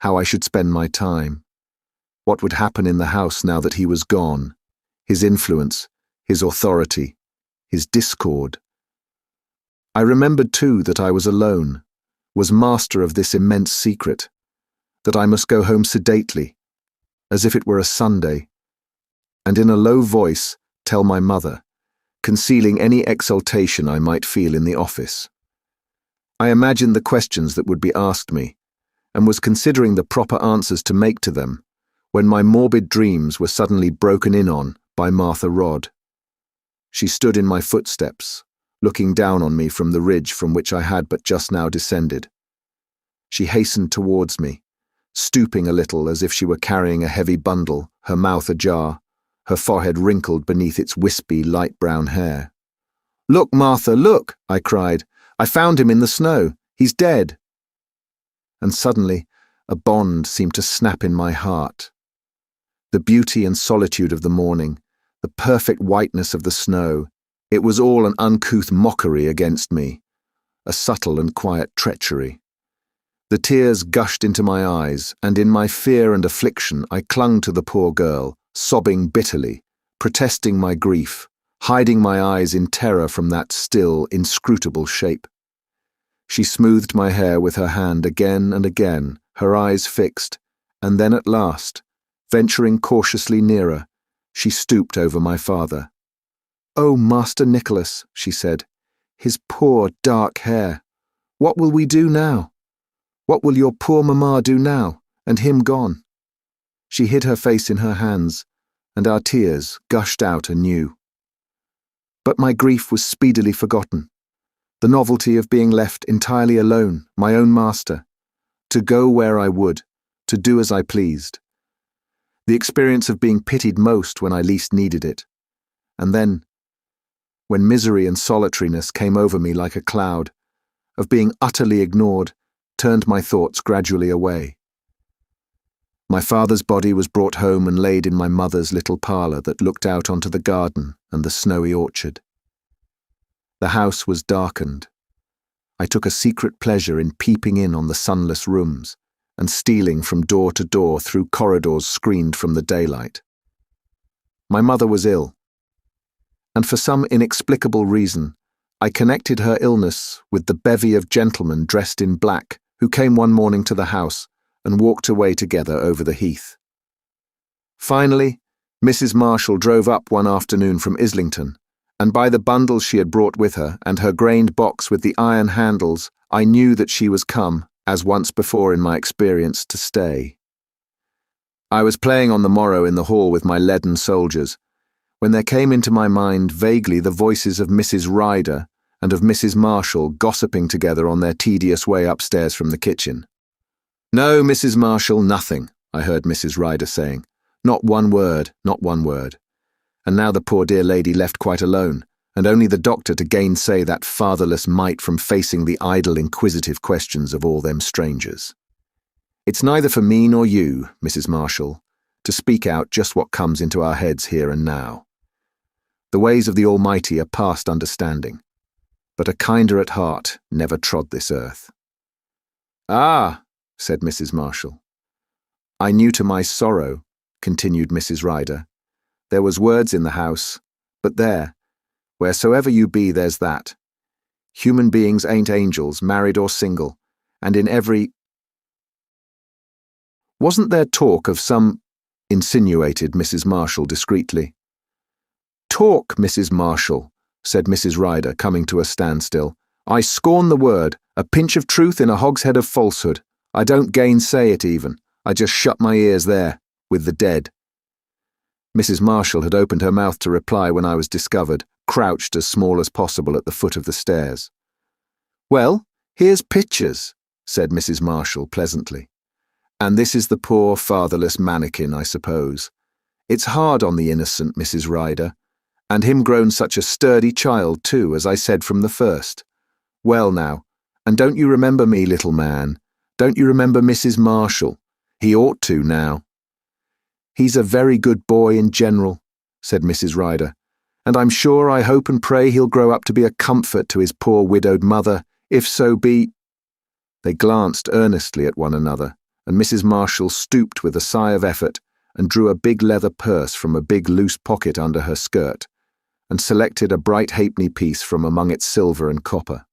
how I should spend my time, what would happen in the house now that he was gone, his influence, his authority, his discord. I remembered too that I was alone, was master of this immense secret, that I must go home sedately, as if it were a Sunday, and in a low voice tell my mother, concealing any exultation I might feel in the office. I imagined the questions that would be asked me, and was considering the proper answers to make to them, when my morbid dreams were suddenly broken in on by Martha Rodd. She stood in my footsteps, looking down on me from the ridge from which I had but just now descended. She hastened towards me, stooping a little as if she were carrying a heavy bundle, her mouth ajar, her forehead wrinkled beneath its wispy, light brown hair. "Look, Martha, look!" I cried. "I found him in the snow. He's dead." And suddenly, a bond seemed to snap in my heart. The beauty and solitude of the morning, the perfect whiteness of the snow, it was all an uncouth mockery against me, a subtle and quiet treachery. The tears gushed into my eyes, and in my fear and affliction I clung to the poor girl, sobbing bitterly, protesting my grief, hiding my eyes in terror from that still, inscrutable shape. She smoothed my hair with her hand again and again, her eyes fixed, and then at last, venturing cautiously nearer, she stooped over my father. "Oh, Master Nicholas," she said, "his poor dark hair. What will we do now? What will your poor mamma do now, and him gone?" She hid her face in her hands, and our tears gushed out anew. But my grief was speedily forgotten. The novelty of being left entirely alone, my own master, to go where I would, to do as I pleased. The experience of being pitied most when I least needed it. And then, when misery and solitariness came over me like a cloud, of being utterly ignored, turned my thoughts gradually away. My father's body was brought home and laid in my mother's little parlour that looked out onto the garden and the snowy orchard. The house was darkened. I took a secret pleasure in peeping in on the sunless rooms and stealing from door to door through corridors screened from the daylight. My mother was ill, and for some inexplicable reason, I connected her illness with the bevy of gentlemen dressed in black who came one morning to the house and walked away together over the heath. Finally, Mrs. Marshall drove up one afternoon from Islington, and by the bundles she had brought with her and her grained box with the iron handles, I knew that she was come, as once before in my experience, to stay. I was playing on the morrow in the hall with my leaden soldiers, when there came into my mind vaguely the voices of Mrs. Ryder and of Mrs. Marshall gossiping together on their tedious way upstairs from the kitchen. "No, Mrs. Marshall, nothing," I heard Mrs. Ryder saying. "Not one word, not one word." And now the poor dear lady left quite alone, and only the doctor to gainsay that fatherless mite from facing the idle inquisitive questions of all them strangers. It's neither for me nor you, Mrs. Marshall, to speak out just what comes into our heads here and now. The ways of the Almighty are past understanding, but a kinder at heart never trod this earth. "Ah," said Mrs. Marshall. "I knew to my sorrow," continued Mrs. Ryder. "There was words in the house, but there, wheresoever you be, there's that. Human beings ain't angels, married or single, and in every—" "Wasn't there talk of some—" insinuated Mrs. Marshall discreetly. "Talk, Mrs. Marshall," said Mrs. Ryder, coming to a standstill. "I scorn the word, a pinch of truth in a hogshead of falsehood. I don't gainsay it even. I just shut my ears there, with the dead." Mrs. Marshall had opened her mouth to reply when I was discovered, crouched as small as possible at the foot of the stairs. "Well, here's pictures," said Mrs. Marshall pleasantly. "And this is the poor fatherless mannequin, I suppose. It's hard on the innocent Mrs. Ryder, and him grown such a sturdy child too, as I said from the first. Well now, and don't you remember me, little man? Don't you remember Mrs. Marshall? He ought to now." "He's a very good boy in general," said Mrs. Ryder, "and I'm sure I hope and pray he'll grow up to be a comfort to his poor widowed mother, if so be—" They glanced earnestly at one another, and Mrs. Marshall stooped with a sigh of effort and drew a big leather purse from a big loose pocket under her skirt, and selected a bright halfpenny piece from among its silver and copper.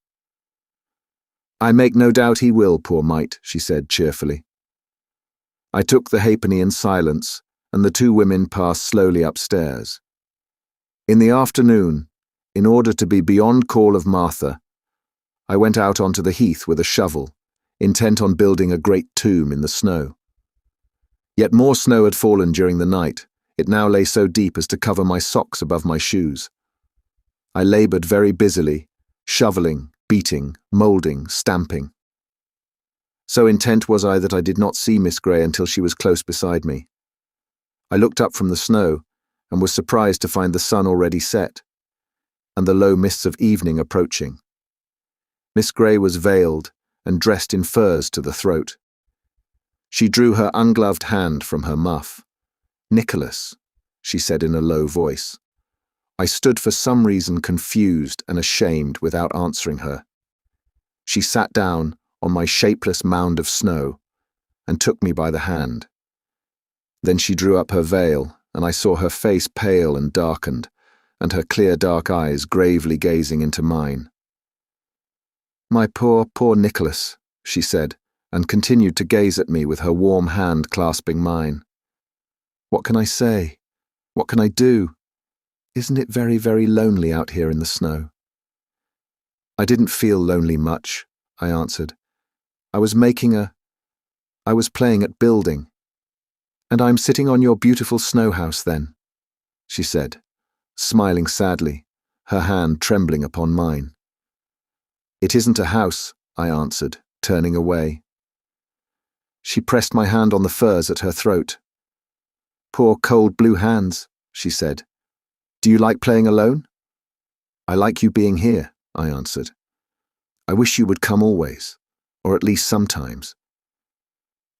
"I make no doubt he will, poor mite," she said cheerfully. I took the halfpenny in silence, and the two women passed slowly upstairs. In the afternoon, in order to be beyond call of Martha, I went out onto the heath with a shovel, intent on building a great tomb in the snow. Yet more snow had fallen during the night. It now lay so deep as to cover my socks above my shoes. I laboured very busily, shovelling, beating, moulding, stamping. So intent was I that I did not see Miss Grey until she was close beside me. I looked up from the snow and was surprised to find the sun already set, and the low mists of evening approaching. Miss Grey was veiled and dressed in furs to the throat. She drew her ungloved hand from her muff. "Nicholas," she said in a low voice. I stood for some reason confused and ashamed without answering her. She sat down on my shapeless mound of snow and took me by the hand. Then she drew up her veil, and I saw her face pale and darkened, and her clear dark eyes gravely gazing into mine. "My poor, poor Nicholas," she said, and continued to gaze at me with her warm hand clasping mine. "What can I say? What can I do? Isn't it very, very lonely out here in the snow?" "I didn't feel lonely much," I answered. I was playing at building." "And I'm sitting on your beautiful snow house then," she said, smiling sadly, her hand trembling upon mine. "It isn't a house," I answered, turning away. She pressed my hand on the furs at her throat. "Poor cold blue hands," she said. "Do you like playing alone?" "I like you being here," I answered. "I wish you would come always, or at least sometimes."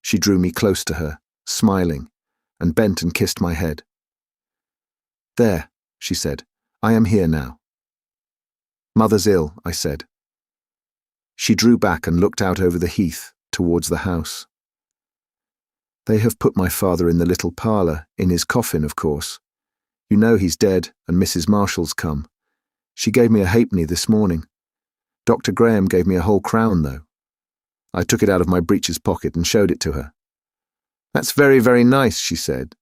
She drew me close to her, smiling, and bent and kissed my head. "There," she said, "I am here now." "Mother's ill," I said. She drew back and looked out over the heath, towards the house. "They have put my father in the little parlour, in his coffin, of course. You know he's dead, and Mrs. Marshall's come. She gave me a halfpenny this morning. Dr. Graham gave me a whole crown, though." I took it out of my breeches pocket and showed it to her. "That's very, very nice," she said.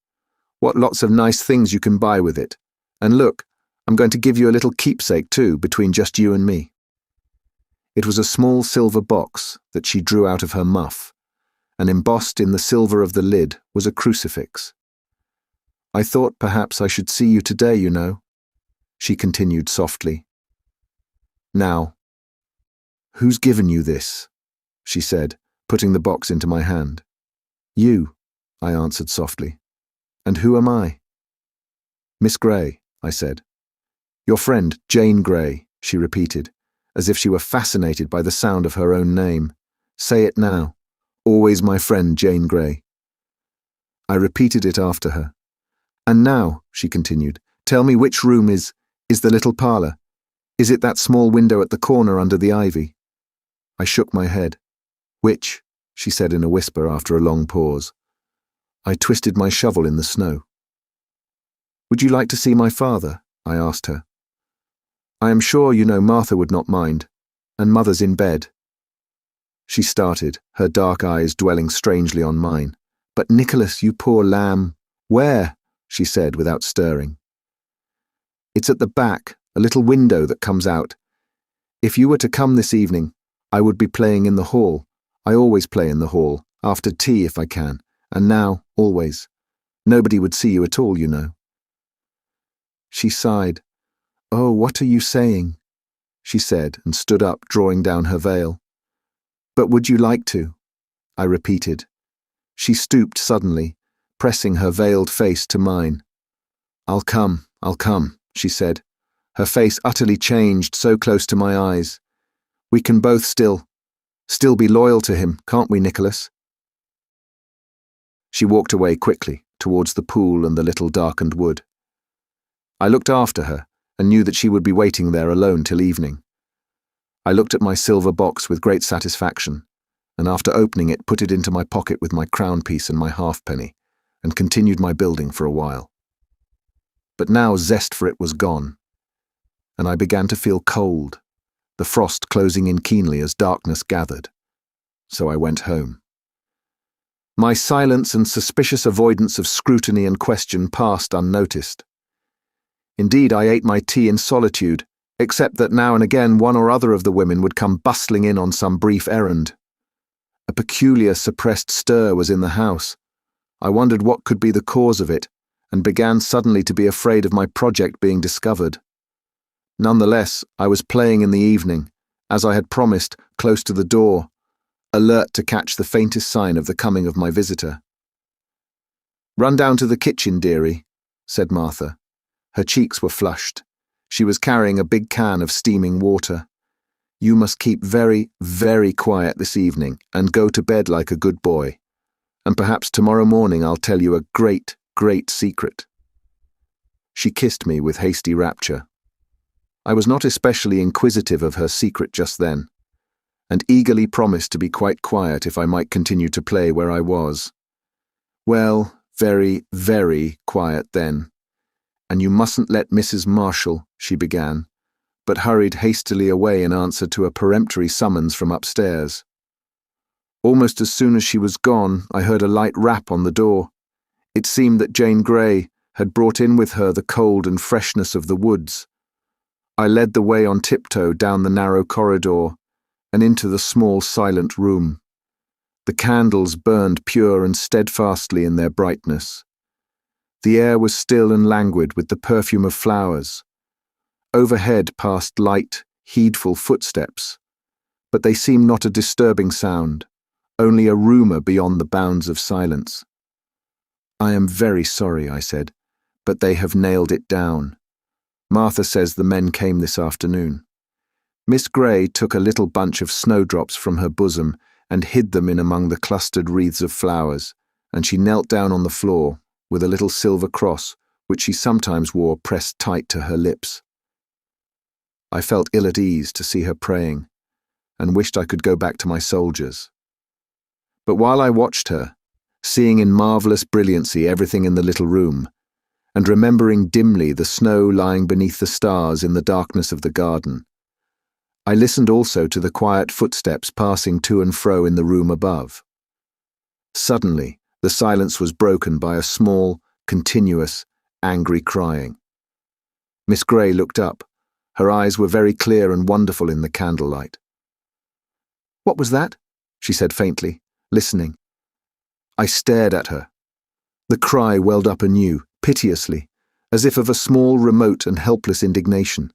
"What lots of nice things you can buy with it. And look, I'm going to give you a little keepsake too, between just you and me." It was a small silver box that she drew out of her muff, and embossed in the silver of the lid was a crucifix. "I thought perhaps I should see you today, you know," she continued softly. "Now, who's given you this?" she said, putting the box into my hand. "You," I answered softly. "And who am I?" "Miss Grey," I said. "Your friend, Jane Grey," she repeated, as if she were fascinated by the sound of her own name. "Say it now. Always my friend, Jane Grey." I repeated it after her. "And now," she continued, "tell me which room is the little parlour. Is it that small window at the corner under the ivy?" I shook my head. "Which?" she said in a whisper after a long pause. I twisted my shovel in the snow. "Would you like to see my father?" I asked her. "I am sure you know Martha would not mind, and Mother's in bed." She started, her dark eyes dwelling strangely on mine. "But Nicholas, you poor lamb." "Where?" she said without stirring. "It's at the back, a little window that comes out. If you were to come this evening, I would be playing in the hall. I always play in the hall, after tea if I can, and now, always. Nobody would see you at all, you know. She sighed. "Oh, what are you saying?" she said, and stood up, drawing down her veil. "But would you like to?" I repeated. She stooped suddenly, pressing her veiled face to mine. I'll come," she said, her face utterly changed, so close to my eyes. "We can both still be loyal to him, can't we, Nicholas?" She walked away quickly, towards the pool and the little darkened wood. I looked after her, and knew that she would be waiting there alone till evening. I looked at my silver box with great satisfaction, and after opening it, put it into my pocket with my crown piece and my halfpenny, and continued my building for a while. But now zest for it was gone, and I began to feel cold, the frost closing in keenly as darkness gathered. So I went home. My silence and suspicious avoidance of scrutiny and question passed unnoticed. Indeed, I ate my tea in solitude, except that now and again one or other of the women would come bustling in on some brief errand. A peculiar suppressed stir was in the house. I wondered what could be the cause of it, and began suddenly to be afraid of my project being discovered. Nonetheless, I was playing in the evening, as I had promised, close to the door, alert to catch the faintest sign of the coming of my visitor. "Run down to the kitchen, dearie," said Martha. Her cheeks were flushed. She was carrying a big can of steaming water. "You must keep very, very quiet this evening, and go to bed like a good boy. And perhaps tomorrow morning I'll tell you a great, great secret." She kissed me with hasty rapture. I was not especially inquisitive of her secret just then, and eagerly promised to be quite quiet if I might continue to play where I was. "Well, very, very quiet then. And you mustn't let Mrs. Marshall," she began, but hurried hastily away in answer to a peremptory summons from upstairs. Almost as soon as she was gone, I heard a light rap on the door. It seemed that Jane Grey had brought in with her the cold and freshness of the woods. I led the way on tiptoe down the narrow corridor and into the small silent room. The candles burned pure and steadfastly in their brightness. The air was still and languid with the perfume of flowers. Overhead passed light, heedful footsteps, but they seemed not a disturbing sound, only a rumour beyond the bounds of silence. "I am very sorry," I said, "but they have nailed it down. Martha says the men came this afternoon." Miss Grey took a little bunch of snowdrops from her bosom and hid them in among the clustered wreaths of flowers, and she knelt down on the floor, with a little silver cross, which she sometimes wore pressed tight to her lips. I felt ill at ease to see her praying, and wished I could go back to my soldiers. But while I watched her, seeing in marvellous brilliancy everything in the little room, and remembering dimly the snow lying beneath the stars in the darkness of the garden, I listened also to the quiet footsteps passing to and fro in the room above. Suddenly, the silence was broken by a small, continuous, angry crying. Miss Grey looked up. Her eyes were very clear and wonderful in the candlelight. "What was that?" she said faintly, listening. I stared at her. The cry welled up anew, piteously, as if of a small, remote and helpless indignation.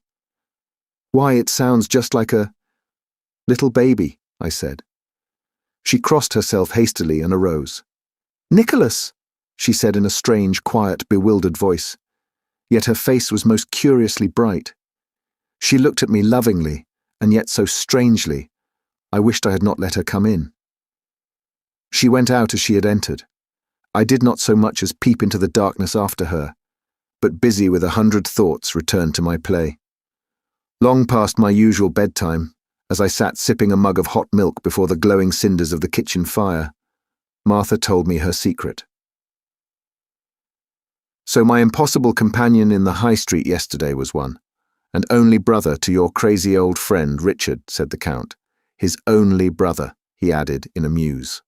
"Why, it sounds just like a little baby," I said. She crossed herself hastily and arose. "Nicholas!" she said in a strange, quiet, bewildered voice, yet her face was most curiously bright. She looked at me lovingly, and yet so strangely, I wished I had not let her come in. She went out as she had entered. I did not so much as peep into the darkness after her, but busy with 100 thoughts returned to my play. Long past my usual bedtime, as I sat sipping a mug of hot milk before the glowing cinders of the kitchen fire, Martha told me her secret. "So my impossible companion in the High Street yesterday was one, and only brother to your crazy old friend Richard," said the Count. "His only brother," he added in a muse.